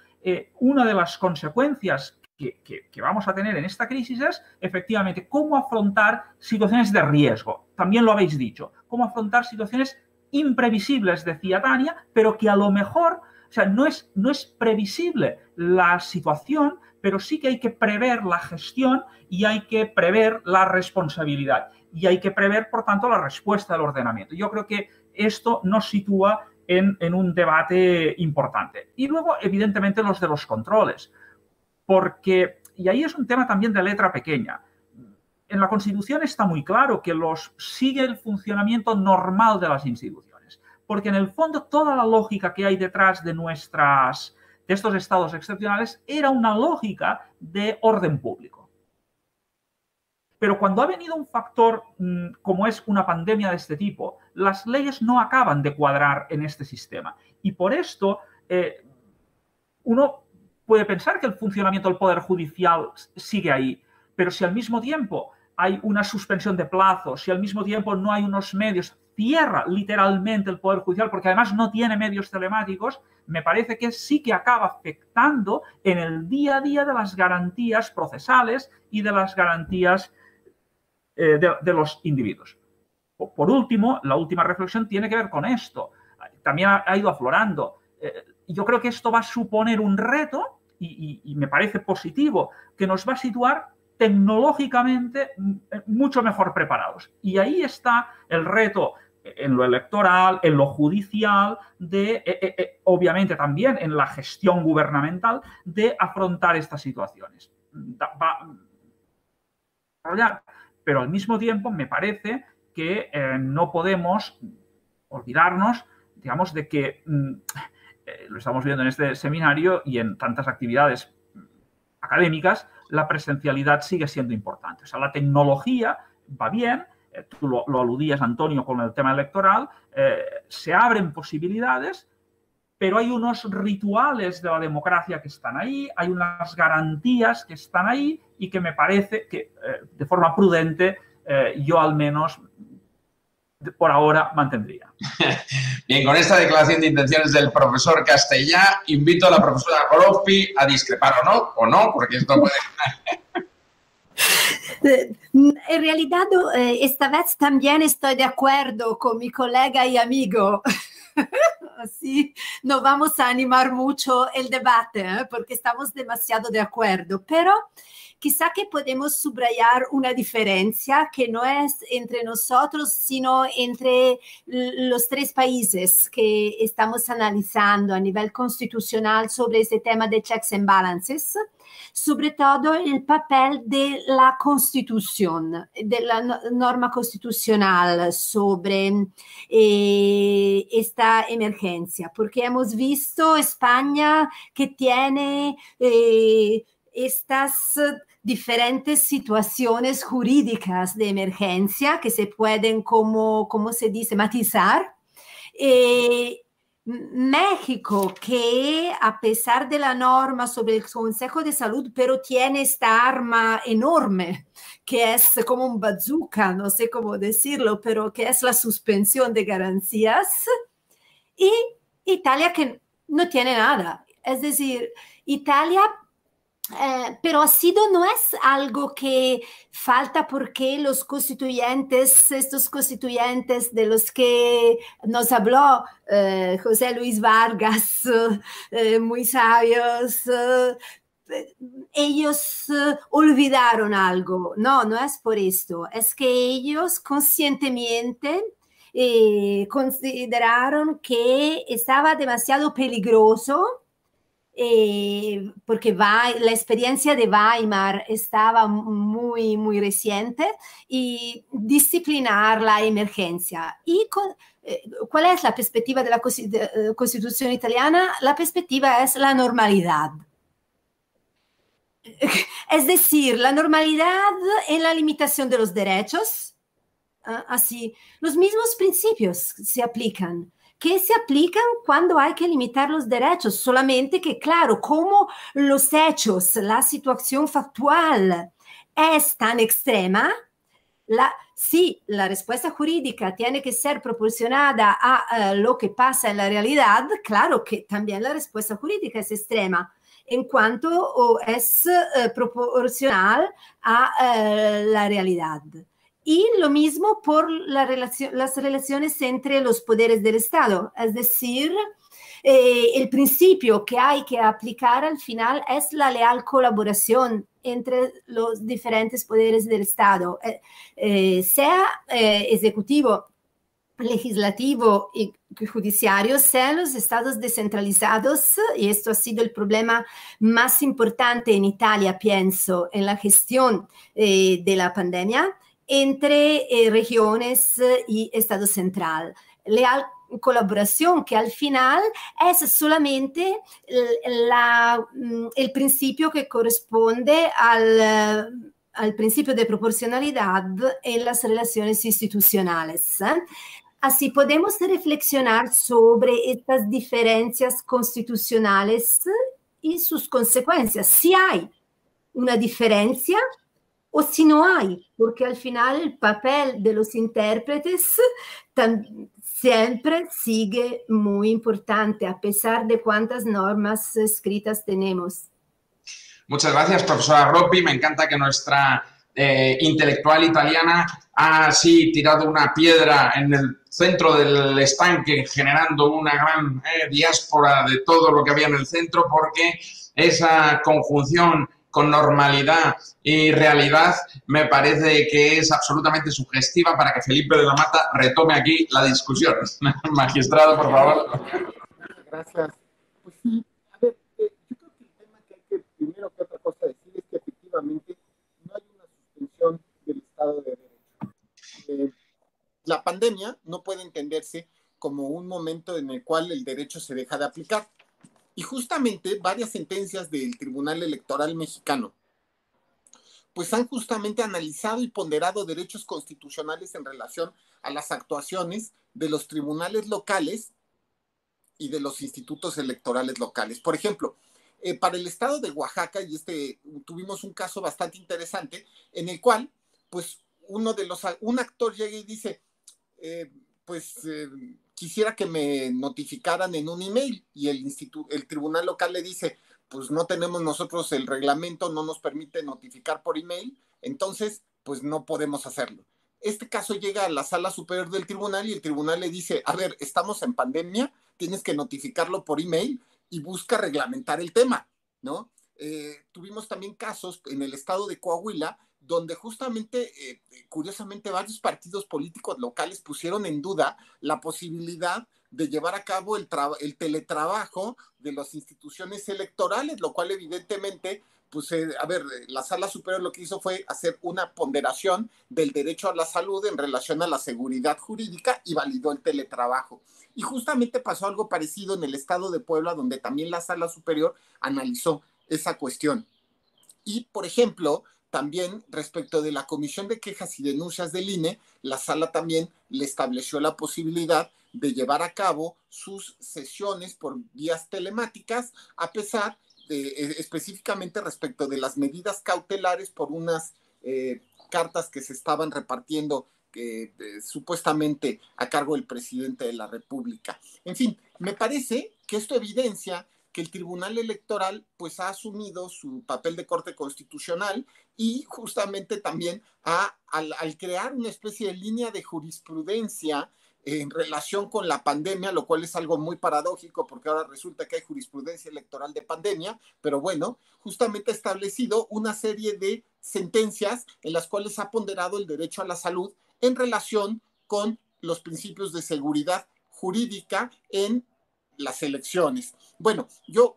una de las consecuencias que vamos a tener en esta crisis es efectivamente cómo afrontar situaciones de riesgo. También lo habéis dicho, cómo afrontar situaciones imprevisibles, decía Tania, pero que a lo mejor O sea, no es previsible la situación, pero sí que hay que prever la gestión y hay que prever la responsabilidad. Y hay que prever, por tanto, la respuesta del ordenamiento. Yo creo que esto nos sitúa en un debate importante. Y luego, evidentemente, los de los controles. Porque, y ahí es un tema también de letra pequeña, en la Constitución está muy claro que sigue el funcionamiento normal de las instituciones. Porque en el fondo toda la lógica que hay detrás de estos estados excepcionales era una lógica de orden público. Pero cuando ha venido un factor como es una pandemia de este tipo, las leyes no acaban de cuadrar en este sistema. Y por esto uno puede pensar que el funcionamiento del Poder Judicial sigue ahí, pero si al mismo tiempo hay una suspensión de plazos, si al mismo tiempo no hay unos medios, cierra literalmente el Poder Judicial, porque además no tiene medios telemáticos, me parece que sí que acaba afectando en el día a día de las garantías procesales y de las garantías de los individuos. Por último, la última reflexión tiene que ver con esto. También ha ido aflorando. Yo creo que esto va a suponer un reto, y me parece positivo, que nos va a situar tecnológicamente mucho mejor preparados. Y ahí está el reto en lo electoral, en lo judicial, obviamente también en la gestión gubernamental, de afrontar estas situaciones. Pero al mismo tiempo me parece que no podemos olvidarnos, digamos, de que lo estamos viendo en este seminario y en tantas actividades académicas, la presencialidad sigue siendo importante. O sea, la tecnología va bien, tú lo aludías, Antonio, con el tema electoral, se abren posibilidades, pero hay unos rituales de la democracia que están ahí, hay unas garantías que están ahí y que me parece que de forma prudente yo al menos por ahora mantendría. Bien, con esta declaración de intenciones del profesor Castellà, invito a la profesora Gorospi a discrepar o no, porque esto puede... En realidad, esta vez también estoy de acuerdo con mi colega y amigo. Así no vamos a animar mucho el debate, porque estamos demasiado de acuerdo, pero quizá que podemos subrayar una diferencia que no es entre nosotros, sino entre los tres países que estamos analizando a nivel constitucional sobre ese tema de checks and balances, sobre todo el papel de la Constitución, de la norma constitucional sobre esta emergencia, porque hemos visto España que tiene estas diferentes situaciones jurídicas de emergencia que se pueden, como se dice, matizar. México, que a pesar de la norma sobre el Consejo de Salud, pero tiene esta arma enorme, que es como un bazooka, no sé cómo decirlo, pero que es la suspensión de garantías, y Italia que no tiene nada. Es decir, Italia... pero no es algo que falta porque los constituyentes, estos constituyentes de los que nos habló José Luis Vargas, muy sabios, ellos olvidaron algo. No, no es por esto. Es que ellos conscientemente consideraron que estaba demasiado peligroso, porque la experiencia de Weimar estaba muy, muy reciente, y disciplinar la emergencia. ¿Y cuál es la perspectiva de la Constitución italiana? La perspectiva es la normalidad. Es decir, la normalidad en la limitación de los derechos. Así, los mismos principios se aplican. Que se aplican cuando hay que limitar los derechos, solamente que, claro, como los hechos, la situación factual es tan extrema, sí, la respuesta jurídica tiene que ser proporcionada a lo que pasa en la realidad, claro que también la respuesta jurídica es extrema, en cuanto es proporcional a la realidad. Y lo mismo por las relaciones entre los poderes del Estado, es decir, el principio que hay que aplicar al final es la leal colaboración entre los diferentes poderes del Estado, sea ejecutivo, legislativo y judiciario, sean los estados descentralizados, y esto ha sido el problema más importante en Italia, pienso, en la gestión de la pandemia, entre regiones y Estado central. Leal colaboración que al final es solamente el principio que corresponde al principio de proporcionalidad en las relaciones institucionales. Así podemos reflexionar sobre estas diferencias constitucionales y sus consecuencias, si hay una diferencia o si no hay, porque al final el papel de los intérpretes siempre sigue muy importante, a pesar de cuántas normas escritas tenemos. Muchas gracias, profesora Roppi. Me encanta que nuestra intelectual italiana ha así tirado una piedra en el centro del estanque, generando una gran diáspora de todo lo que había en el centro, porque esa conjunción con normalidad y realidad me parece que es absolutamente sugestiva para que Felipe de la Mata retome aquí la discusión. Magistrado, por favor. Gracias. Pues sí, a ver, yo creo que el tema que hay que, primero que otra cosa decir, es que efectivamente no hay una suspensión del Estado de Derecho. La pandemia no puede entenderse como un momento en el cual el derecho se deja de aplicar. Y justamente varias sentencias del Tribunal Electoral Mexicano pues han justamente analizado y ponderado derechos constitucionales en relación a las actuaciones de los tribunales locales y de los institutos electorales locales. Por ejemplo, para el estado de Oaxaca, y tuvimos un caso bastante interesante en el cual pues un actor llega y dice, quisiera que me notificaran en un email, y el tribunal local le dice, pues no tenemos nosotros el reglamento, no nos permite notificar por email, entonces pues no podemos hacerlo. Este caso llega a la sala superior del tribunal y el tribunal le dice, a ver, estamos en pandemia, tienes que notificarlo por email y busca reglamentar el tema, ¿no? Tuvimos también casos en el estado de Coahuila donde justamente, curiosamente, varios partidos políticos locales pusieron en duda la posibilidad de llevar a cabo el teletrabajo de las instituciones electorales, lo cual evidentemente, pues, la sala superior lo que hizo fue hacer una ponderación del derecho a la salud en relación a la seguridad jurídica y validó el teletrabajo. Y justamente pasó algo parecido en el estado de Puebla, donde también la sala superior analizó esa cuestión. Y, por ejemplo, también respecto de la Comisión de Quejas y Denuncias del INE, la sala también le estableció la posibilidad de llevar a cabo sus sesiones por vías telemáticas, a pesar de, específicamente respecto de las medidas cautelares por unas cartas que se estaban repartiendo supuestamente a cargo del presidente de la República. En fin, me parece que esto evidencia que el Tribunal Electoral pues ha asumido su papel de corte constitucional y justamente también al crear una especie de línea de jurisprudencia en relación con la pandemia, lo cual es algo muy paradójico porque ahora resulta que hay jurisprudencia electoral de pandemia, pero bueno, justamente ha establecido una serie de sentencias en las cuales ha ponderado el derecho a la salud en relación con los principios de seguridad jurídica en las elecciones. Bueno, yo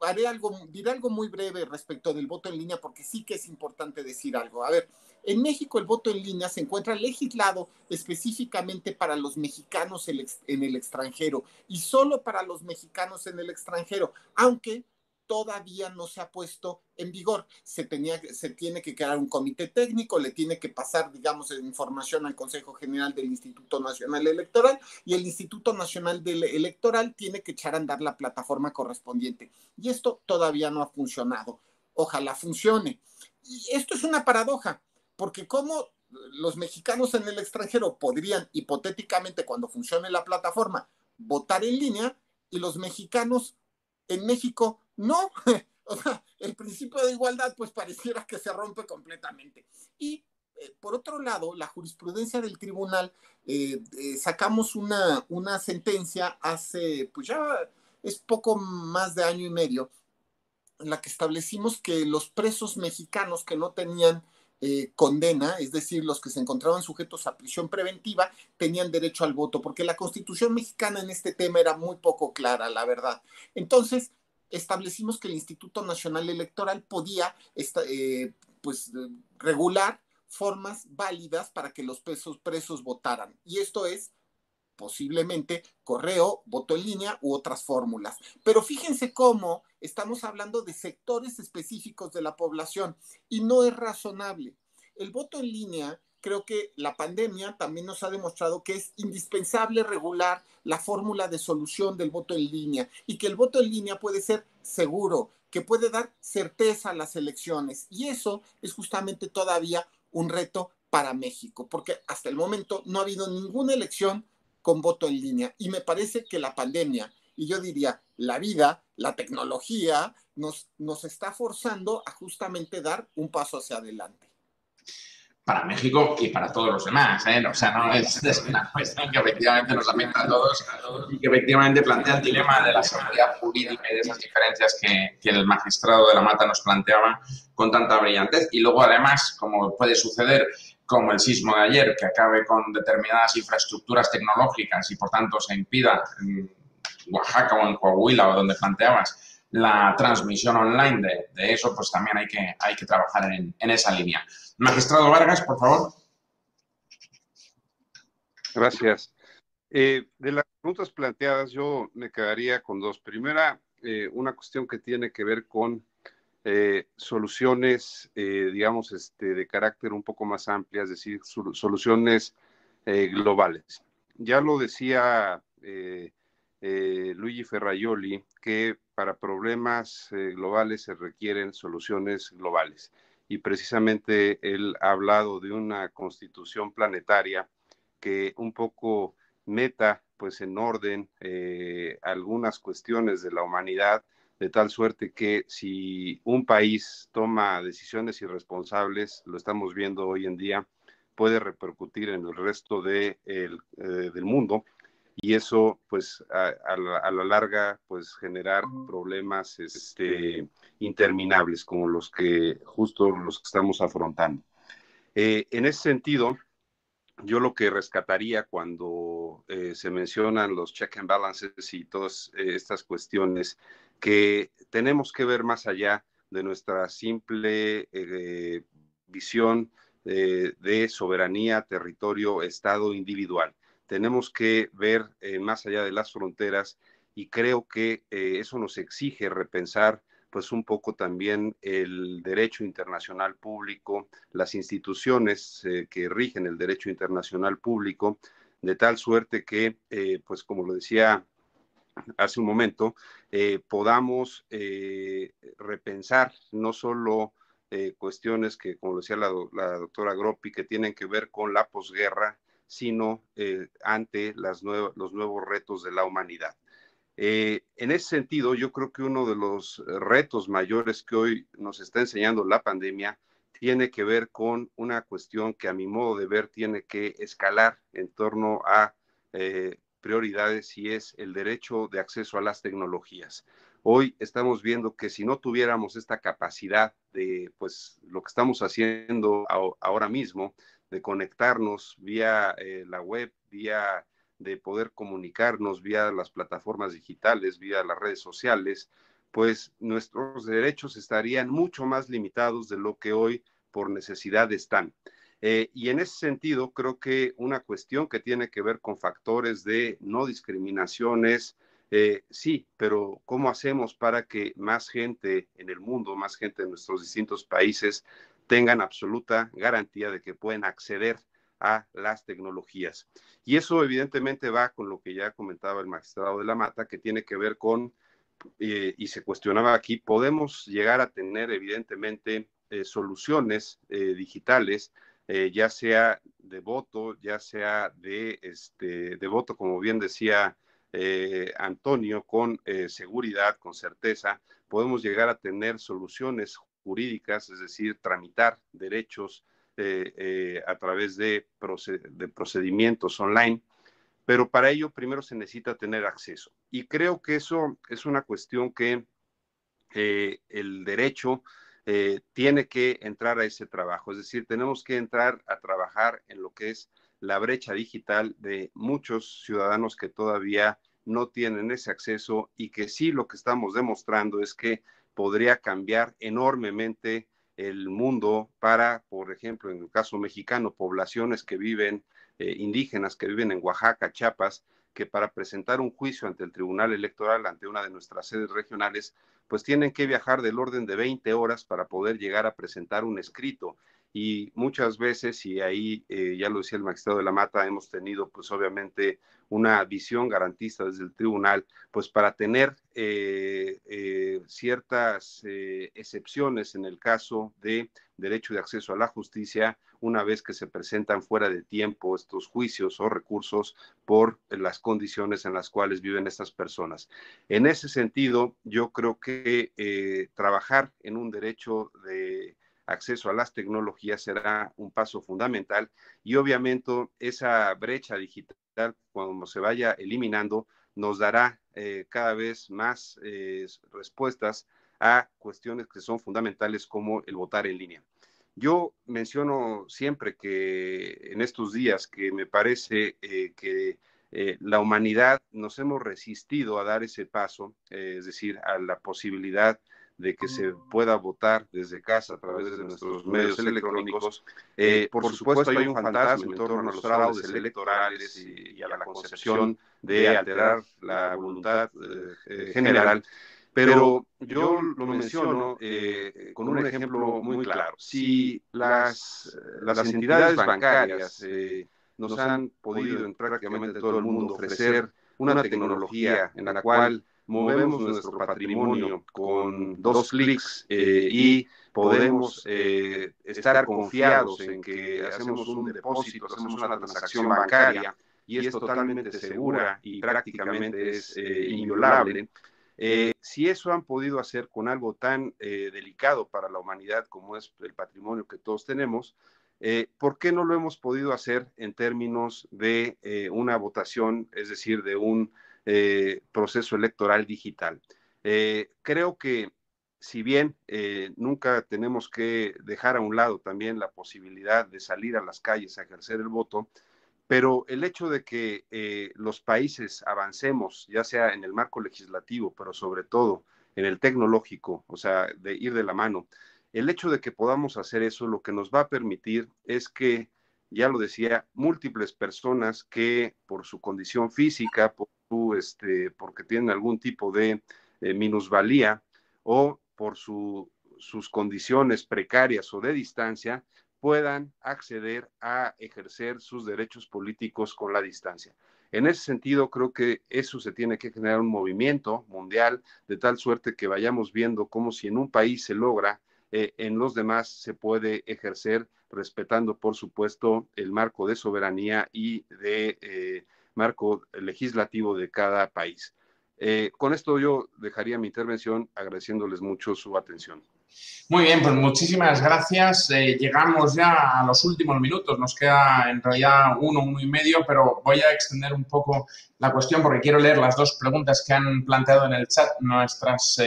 diré algo muy breve respecto del voto en línea porque sí que es importante decir algo. A ver, en México el voto en línea se encuentra legislado específicamente para los mexicanos en el extranjero y solo para los mexicanos en el extranjero, aunque todavía no se ha puesto en vigor. Se tiene que crear un comité técnico, le tiene que pasar, digamos, información al Consejo General del Instituto Nacional Electoral y el Instituto Nacional Electoral tiene que echar a andar la plataforma correspondiente. Y esto todavía no ha funcionado. Ojalá funcione. Y esto es una paradoja, porque como los mexicanos en el extranjero podrían hipotéticamente, cuando funcione la plataforma, votar en línea y los mexicanos en México no. O sea, el principio de igualdad pues pareciera que se rompe completamente. Y por otro lado, la jurisprudencia del tribunal, sacamos una sentencia hace pues ya es poco más de año y medio, en la que establecimos que los presos mexicanos que no tenían condena, es decir, los que se encontraban sujetos a prisión preventiva, tenían derecho al voto, porque la Constitución mexicana en este tema era muy poco clara, la verdad. Entonces, establecimos que el Instituto Nacional Electoral podía regular formas válidas para que los presos votaran. Y esto es posiblemente correo, voto en línea u otras fórmulas. Pero fíjense cómo estamos hablando de sectores específicos de la población y no es razonable. El voto en línea, creo que la pandemia también nos ha demostrado que es indispensable regular la fórmula de solución del voto en línea y que el voto en línea puede ser seguro, que puede dar certeza a las elecciones. Y eso es justamente todavía un reto para México, porque hasta el momento no ha habido ninguna elección con voto en línea. Y me parece que la pandemia, y yo diría la vida, la tecnología, nos está forzando a justamente dar un paso hacia adelante. Para México y para todos los demás, ¿eh? O sea, no es una cuestión que efectivamente nos afecta a todos y que efectivamente plantea el dilema de la seguridad jurídica y de esas diferencias que el magistrado de la Mata nos planteaba con tanta brillantez. Y luego, además, como puede suceder, como el sismo de ayer, que acabe con determinadas infraestructuras tecnológicas y, por tanto, se impida en Oaxaca o en Coahuila o donde planteabas la transmisión online de eso, pues también hay que trabajar en esa línea. Magistrado Vargas, por favor. Gracias. De las preguntas planteadas, yo me quedaría con dos. Primera, una cuestión que tiene que ver con soluciones, digamos, de carácter un poco más amplias, es decir, soluciones globales. Ya lo decía Luigi Ferrajoli, que para problemas globales se requieren soluciones globales. Y precisamente él ha hablado de una constitución planetaria que un poco meta pues en orden algunas cuestiones de la humanidad, de tal suerte que si un país toma decisiones irresponsables, lo estamos viendo hoy en día, puede repercutir en el resto del mundo, y eso pues a la larga pues generar problemas interminables como los que estamos afrontando. En ese sentido, yo lo que rescataría cuando se mencionan los check and balances y todas estas cuestiones, que tenemos que ver más allá de nuestra simple visión de soberanía, territorio, estado individual. Tenemos que ver más allá de las fronteras, y creo que eso nos exige repensar pues un poco también el derecho internacional público, las instituciones que rigen el derecho internacional público, de tal suerte que, pues como lo decía hace un momento, podamos repensar no solo cuestiones que, como decía la doctora Groppi, que tienen que ver con la posguerra, sino ante los nuevos retos de la humanidad. En ese sentido, yo creo que uno de los retos mayores que hoy nos está enseñando la pandemia tiene que ver con una cuestión que a mi modo de ver tiene que escalar en torno a prioridades, y es el derecho de acceso a las tecnologías. Hoy estamos viendo que si no tuviéramos esta capacidad de, pues, lo que estamos haciendo ahora mismo, de conectarnos vía la web, de poder comunicarnos vía las plataformas digitales, vía las redes sociales, pues nuestros derechos estarían mucho más limitados de lo que hoy por necesidad están. Y en ese sentido, creo que una cuestión que tiene que ver con factores de no discriminaciones, sí, pero ¿cómo hacemos para que más gente en el mundo, más gente en nuestros distintos países tengan absoluta garantía de que pueden acceder a las tecnologías? Y eso evidentemente va con lo que ya comentaba el magistrado de la Mata, que tiene que ver con, y se cuestionaba aquí, podemos llegar a tener evidentemente soluciones digitales, ya sea de voto, ya sea de voto, como bien decía Antonio, con seguridad, con certeza. Podemos llegar a tener soluciones jurídicas, es decir, tramitar derechos a través de procedimientos online, pero para ello primero se necesita tener acceso. Y creo que eso es una cuestión que el derecho tiene que entrar a ese trabajo. Es decir, tenemos que entrar a trabajar en lo que es la brecha digital de muchos ciudadanos que todavía no tienen ese acceso y que sí lo que estamos demostrando es que podría cambiar enormemente el mundo para, por ejemplo, en el caso mexicano, poblaciones que viven, indígenas que viven en Oaxaca, Chiapas, que para presentar un juicio ante el Tribunal Electoral, ante una de nuestras sedes regionales, pues tienen que viajar del orden de 20 horas para poder llegar a presentar un escrito. Y muchas veces, y ahí ya lo decía el magistrado de la Mata, hemos tenido pues obviamente una visión garantista desde el tribunal, pues para tener ciertas excepciones en el caso de derecho de acceso a la justicia, una vez que se presentan fuera de tiempo estos juicios o recursos por las condiciones en las cuales viven estas personas. En ese sentido, yo creo que trabajar en un derecho de acceso a las tecnologías será un paso fundamental y obviamente esa brecha digital, cuando se vaya eliminando, nos dará cada vez más respuestas a cuestiones que son fundamentales como el votar en línea. Yo menciono siempre que en estos días que me parece que la humanidad nos hemos resistido a dar ese paso, es decir, a la posibilidad de que se pueda votar desde casa a través de nuestros medios electrónicos. Por supuesto, hay un fantasma en torno a los fraudes electorales y a la concepción de alterar la voluntad general. Pero yo lo menciono con un ejemplo muy claro. Si las entidades bancarias nos han podido en prácticamente todo el mundo ofrecer una tecnología en la cual movemos nuestro patrimonio con 2 clics y podemos estar confiados en que hacemos un depósito, hacemos una transacción bancaria y es totalmente segura y prácticamente es inviolable. Si eso han podido hacer con algo tan delicado para la humanidad como es el patrimonio que todos tenemos, ¿por qué no lo hemos podido hacer en términos de una votación, es decir, de un proceso electoral digital? Creo que si bien nunca tenemos que dejar a un lado también la posibilidad de salir a las calles a ejercer el voto, pero el hecho de que los países avancemos, ya sea en el marco legislativo, pero sobre todo en el tecnológico, o sea, de ir de la mano, el hecho de que podamos hacer eso, lo que nos va a permitir es que, ya lo decía, múltiples personas que por su condición física, porque tienen algún tipo de minusvalía o por sus condiciones precarias o de distancia, puedan acceder a ejercer sus derechos políticos con la distancia. En ese sentido, creo que eso se tiene que generar un movimiento mundial de tal suerte que vayamos viendo cómo si en un país se logra, en los demás se puede ejercer respetando, por supuesto, el marco de soberanía y de marco legislativo de cada país. Con esto yo dejaría mi intervención agradeciéndoles mucho su atención. Muy bien, pues muchísimas gracias. Llegamos ya a los últimos minutos, nos queda en realidad uno y medio, pero voy a extender un poco la cuestión porque quiero leer las 2 preguntas que han planteado en el chat nuestros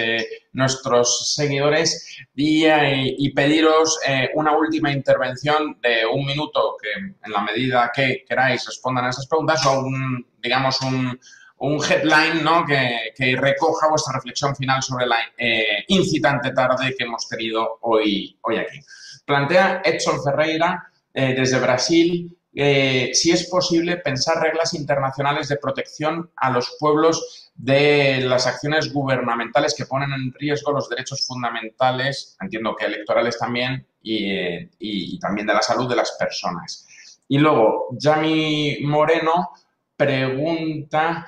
seguidores y pediros una última intervención de 1 minuto, que en la medida que queráis respondan a esas preguntas, o digamos un headline, ¿no?, que recoja vuestra reflexión final sobre la incitante tarde que hemos tenido hoy aquí. Plantea Edson Ferreira desde Brasil si es posible pensar reglas internacionales de protección a los pueblos de las acciones gubernamentales que ponen en riesgo los derechos fundamentales, entiendo que electorales también, y también de la salud de las personas. Y luego, Yami Moreno pregunta...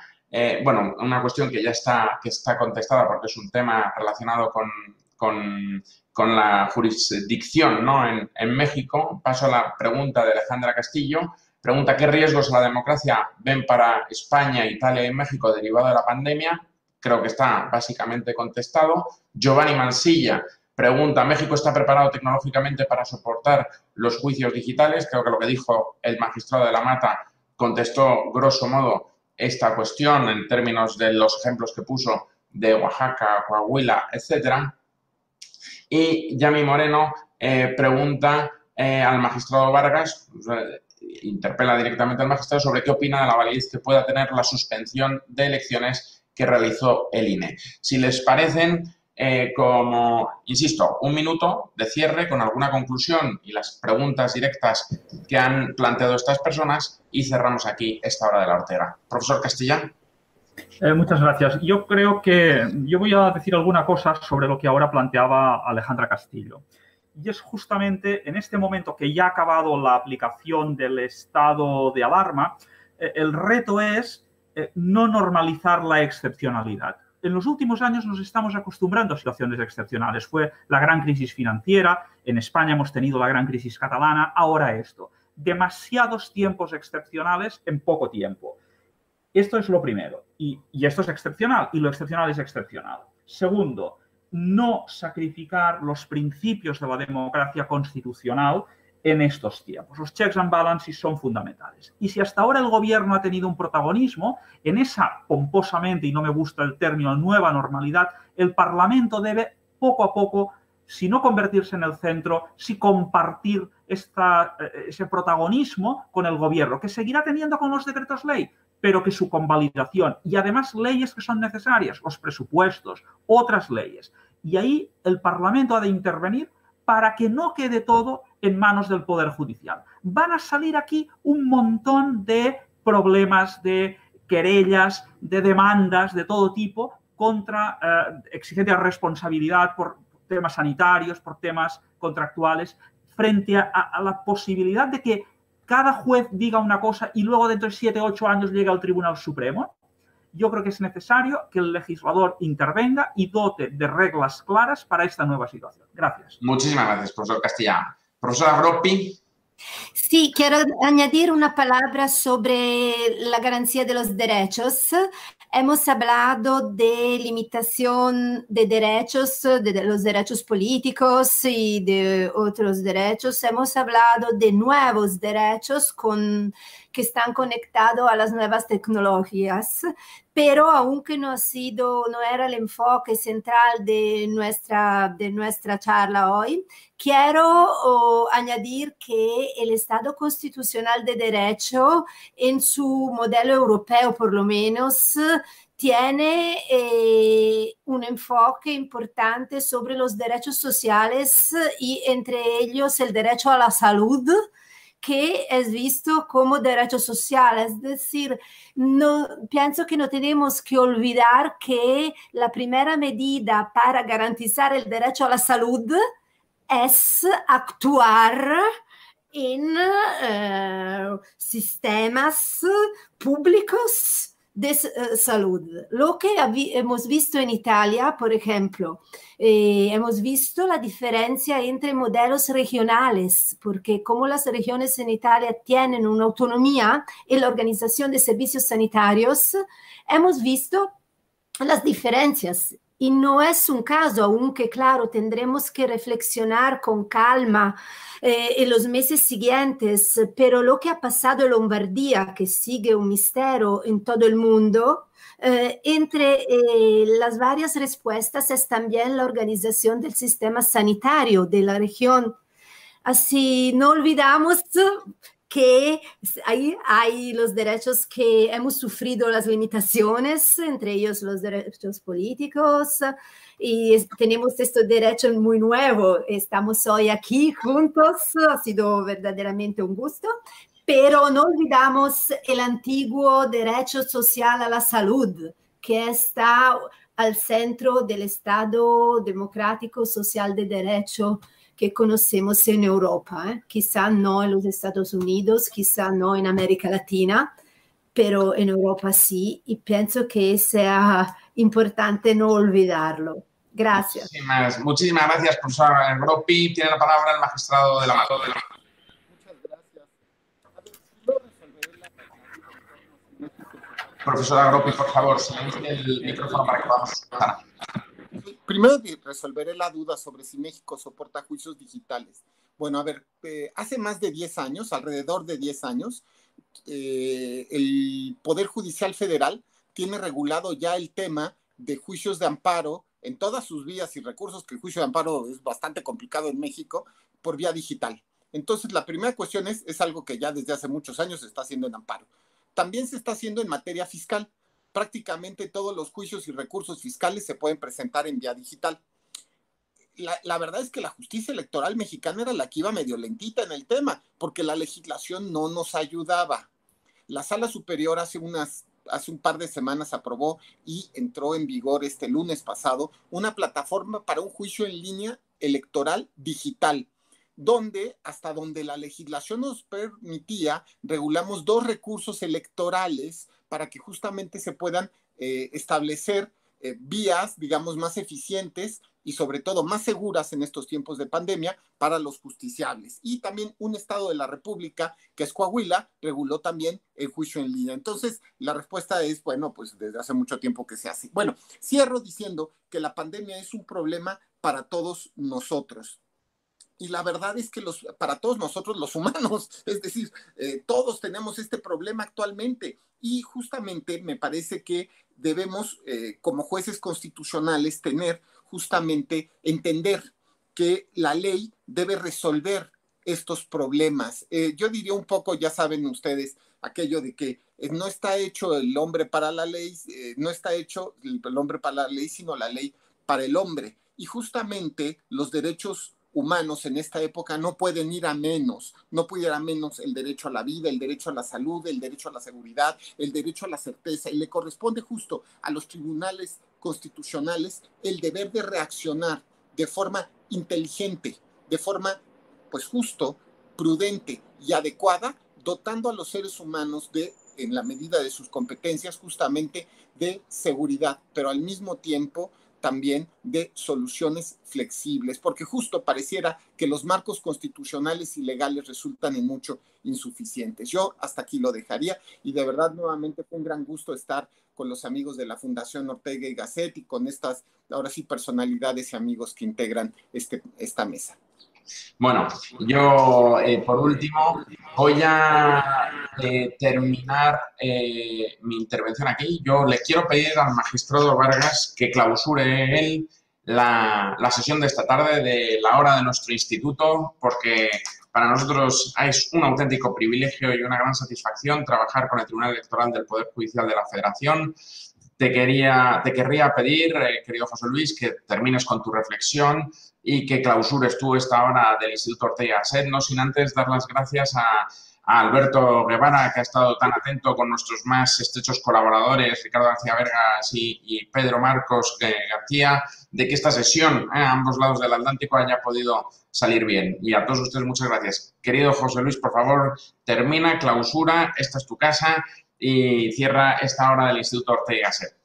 bueno, una cuestión que ya está contestada porque es un tema relacionado con la jurisdicción, ¿no?, en México. Paso a la pregunta de Alejandra Castillo. Pregunta, ¿qué riesgos a la democracia ven para España, Italia y México derivado de la pandemia? Creo que está básicamente contestado. Giovanni Mansilla pregunta, ¿México está preparado tecnológicamente para soportar los juicios digitales? Creo que lo que dijo el magistrado de la Mata contestó grosso modo esta cuestión en términos de los ejemplos que puso de Oaxaca, Coahuila, etcétera. Y Yami Moreno pregunta al magistrado Vargas, interpela directamente al magistrado sobre qué opina de la validez que pueda tener la suspensión de elecciones que realizó el INE. Si les parecen, como, insisto, un minuto de cierre con alguna conclusión y las preguntas directas que han planteado estas personas y cerramos aquí esta hora de la Ortega. Profesor Castellán. Muchas gracias. Yo creo que yo voy a decir alguna cosa sobre lo que ahora planteaba Alejandra Castillo. Y es justamente en este momento que ya ha acabado la aplicación del estado de alarma, el reto es no normalizar la excepcionalidad. En los últimos años nos estamos acostumbrando a situaciones excepcionales. Fue la gran crisis financiera, en España hemos tenido la gran crisis catalana, ahora esto. Demasiados tiempos excepcionales en poco tiempo. Esto es lo primero. Y esto es excepcional, y lo excepcional es excepcional. Segundo, no sacrificar los principios de la democracia constitucional en estos tiempos. Los checks and balances son fundamentales. Y si hasta ahora el gobierno ha tenido un protagonismo, en esa pomposamente, y no me gusta el término, nueva normalidad, el Parlamento debe poco a poco, si no convertirse en el centro, si compartir ese protagonismo con el gobierno, que seguirá teniendo con los decretos ley, pero que su convalidación y además leyes que son necesarias, los presupuestos, otras leyes. Y ahí el Parlamento ha de intervenir para que no quede todo en manos del Poder Judicial. Van a salir aquí un montón de problemas, de querellas, de demandas de todo tipo contra exigencia de responsabilidad por temas sanitarios, por temas contractuales, frente a la posibilidad de que cada juez diga una cosa y luego dentro de 7 o 8 años llegue al Tribunal Supremo. Yo creo que es necesario que el legislador intervenga y dote de reglas claras para esta nueva situación. Gracias. Muchísimas gracias, profesor Castellán. Profesora Groppi. Sí, quiero añadir una palabra sobre la garantía de los derechos. Hemos hablado de limitación de derechos, de los derechos políticos y de otros derechos. Hemos hablado de nuevos derechos que están conectados a las nuevas tecnologías, pero aunque no era el enfoque central de nuestra charla hoy, quiero añadir que el Estado constitucional de derecho, en su modelo europeo por lo menos, tiene un enfoque importante sobre los derechos sociales y entre ellos el derecho a la salud, que es visto como derecho social. Es decir, pienso que no tenemos que olvidar que la primera medida para garantizar el derecho a la salud es actuar en sistemas públicos de salud. Lo que hemos visto en Italia, por ejemplo, hemos visto la diferencia entre modelos regionales, porque como las regiones en Italia tienen una autonomía en la organización de servicios sanitarios, hemos visto las diferencias. Y no es un caso, aunque claro, tendremos que reflexionar con calma en los meses siguientes, pero lo que ha pasado en Lombardía, que sigue un misterio en todo el mundo, entre las varias respuestas es también la organización del sistema sanitario de la región. Así no olvidamos que ahí hay los derechos que hemos sufrido las limitaciones, entre ellos los derechos políticos, y tenemos estos derechos muy nuevos. Estamos hoy aquí juntos, ha sido verdaderamente un gusto, pero no olvidamos el antiguo derecho social a la salud, que está al centro del Estado democrático social de derecho que conocemos en Europa, quizá no en los Estados Unidos, quizá no en América Latina, pero en Europa sí, y pienso que sea importante no olvidarlo. Gracias. Muchísimas gracias, profesora Groppi. Tiene la palabra el magistrado de la Muchas gracias. Profesora Groppi, por favor, silencie el micrófono para que podamos escuchar. Primero resolveré la duda sobre si México soporta juicios digitales. Bueno, a ver, hace más de 10 años, alrededor de 10 años, el Poder Judicial Federal tiene regulado ya el tema de juicios de amparo en todas sus vías y recursos, que el juicio de amparo es bastante complicado en México, por vía digital. Entonces, la primera cuestión es algo que ya desde hace muchos años se está haciendo en amparo. También se está haciendo en materia fiscal. Prácticamente todos los juicios y recursos fiscales se pueden presentar en vía digital. La verdad es que la justicia electoral mexicana era la que iba medio lentita en el tema, porque la legislación no nos ayudaba. La Sala Superior hace un par de semanas aprobó y entró en vigor este lunes pasado una plataforma para un juicio en línea electoral digital, donde, hasta donde la legislación nos permitía, regulamos 2 recursos electorales para que justamente se puedan establecer vías, digamos, más eficientes y sobre todo más seguras en estos tiempos de pandemia para los justiciables. Y también un estado de la República, que es Coahuila, reguló también el juicio en línea. Entonces, la respuesta es, bueno, pues desde hace mucho tiempo que se hace. Bueno, cierro diciendo que la pandemia es un problema para todos nosotros. Y la verdad es que para todos nosotros los humanos, es decir, todos tenemos este problema actualmente. Y justamente me parece que debemos, como jueces constitucionales, entender que la ley debe resolver estos problemas. Yo diría un poco, ya saben ustedes, aquello de que no está hecho el hombre para la ley, no está hecho el hombre para la ley, sino la ley para el hombre. Y justamente los derechos humanos en esta época no pueden ir a menos, no puede ir a menos el derecho a la vida, el derecho a la salud, el derecho a la seguridad, el derecho a la certeza, y le corresponde justo a los tribunales constitucionales el deber de reaccionar de forma inteligente, de forma pues justo, prudente y adecuada, dotando a los seres humanos en la medida de sus competencias, justamente de seguridad, pero al mismo tiempo también de soluciones flexibles, porque justo pareciera que los marcos constitucionales y legales resultan en mucho insuficientes. Yo hasta aquí lo dejaría y de verdad nuevamente fue un gran gusto estar con los amigos de la Fundación Ortega y Gasset y con estas, ahora sí, personalidades y amigos que integran esta mesa. Bueno, yo por último voy a terminar mi intervención aquí. Yo le quiero pedir al magistrado Vargas que clausure él la sesión de esta tarde de la hora de nuestro instituto, porque para nosotros es un auténtico privilegio y una gran satisfacción trabajar con el Tribunal Electoral del Poder Judicial de la Federación. Te querría pedir, querido José Luis, que termines con tu reflexión y que clausures tú esta hora del Instituto Ortega y Gasset, no sin antes dar las gracias a Alberto Guevara, que ha estado tan atento con nuestros más estrechos colaboradores, Ricardo García Vergas y Pedro Marcos García, de que esta sesión a ambos lados del Atlántico haya podido salir bien. Y a todos ustedes muchas gracias. Querido José Luis, por favor, termina, clausura, esta es tu casa y cierra esta hora del Instituto Ortega y Gasset.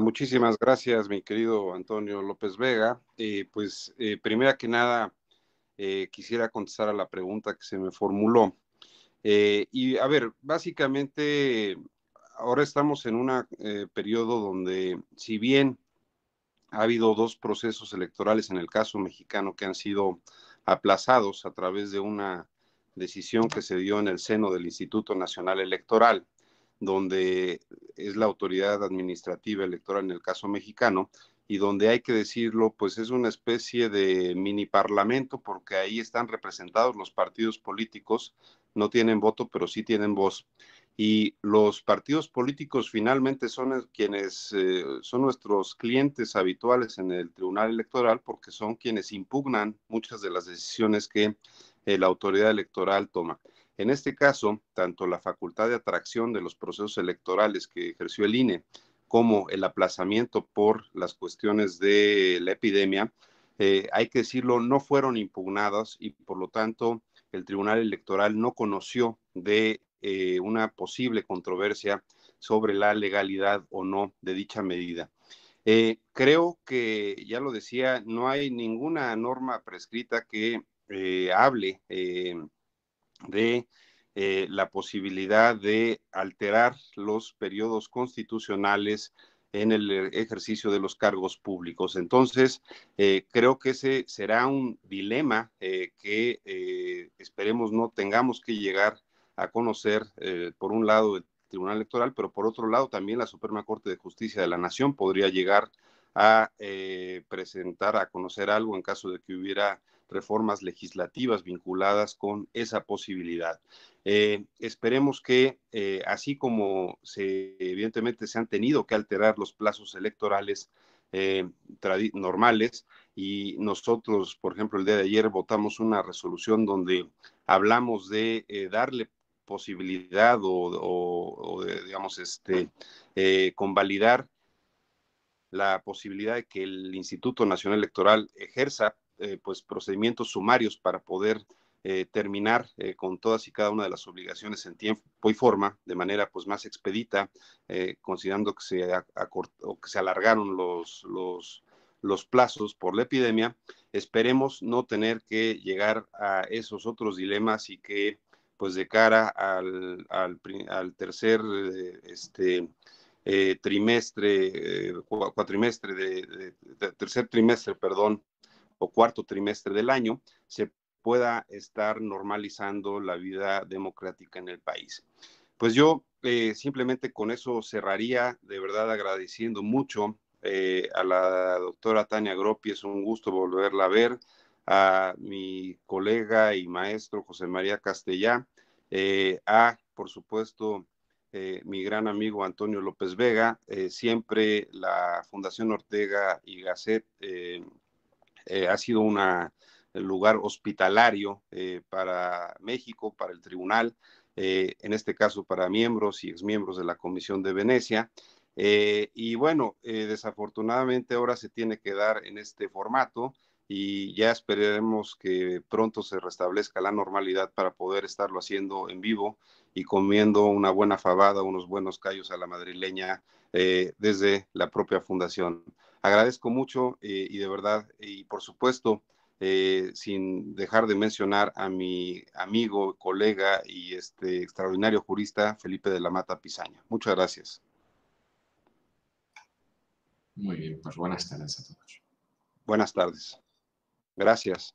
Muchísimas gracias, mi querido Antonio López Vega. Primero que nada, quisiera contestar a la pregunta que se me formuló. Y a ver, básicamente, ahora estamos en un periodo donde, si bien ha habido 2 procesos electorales en el caso mexicano que han sido aplazados a través de una decisión que se dio en el seno del Instituto Nacional Electoral, donde es la autoridad administrativa electoral en el caso mexicano, y donde hay que decirlo, pues es una especie de mini parlamento, porque ahí están representados los partidos políticos, no tienen voto, pero sí tienen voz. Y los partidos políticos finalmente son quienes son nuestros clientes habituales en el Tribunal Electoral, porque son quienes impugnan muchas de las decisiones que la autoridad electoral toma. En este caso, tanto la facultad de atracción de los procesos electorales que ejerció el INE como el aplazamiento por las cuestiones de la epidemia, hay que decirlo, no fueron impugnadas y por lo tanto el Tribunal Electoral no conoció de una posible controversia sobre la legalidad o no de dicha medida. Creo que, ya lo decía, no hay ninguna norma prescrita que hable de la posibilidad de alterar los periodos constitucionales en el ejercicio de los cargos públicos. Entonces, creo que ese será un dilema que esperemos no tengamos que llegar a conocer, por un lado, el Tribunal Electoral, pero por otro lado también la Suprema Corte de Justicia de la Nación podría llegar a presentar, a conocer algo en caso de que hubiera reformas legislativas vinculadas con esa posibilidad. Esperemos que, así como evidentemente se han tenido que alterar los plazos electorales normales, y nosotros, por ejemplo, el día de ayer votamos una resolución donde hablamos de darle posibilidad o de, digamos, convalidar la posibilidad de que el Instituto Nacional Electoral ejerza pues procedimientos sumarios para poder terminar con todas y cada una de las obligaciones en tiempo y forma, de manera pues más expedita, considerando que se alargaron los plazos por la epidemia. Esperemos no tener que llegar a esos otros dilemas y que pues de cara al tercer tercer trimestre, perdón, o cuarto trimestre del año, se pueda estar normalizando la vida democrática en el país. Pues yo simplemente con eso cerraría, de verdad agradeciendo mucho a la doctora Tania Groppi, es un gusto volverla a ver, a mi colega y maestro José María Castellá, por supuesto, mi gran amigo Antonio López Vega, siempre la Fundación Ortega y Gasset ha sido un lugar hospitalario para México, para el tribunal, en este caso para miembros y exmiembros de la Comisión de Venecia. Y bueno, desafortunadamente ahora se tiene que dar en este formato y ya esperemos que pronto se restablezca la normalidad para poder estarlo haciendo en vivo y comiendo una buena fabada, unos buenos callos a la madrileña desde la propia fundación. Agradezco mucho y de verdad, y por supuesto, sin dejar de mencionar a mi amigo, colega y extraordinario jurista Felipe de la Mata Pizaña. Muchas gracias. Muy bien, pues buenas tardes a todos. Buenas tardes. Gracias.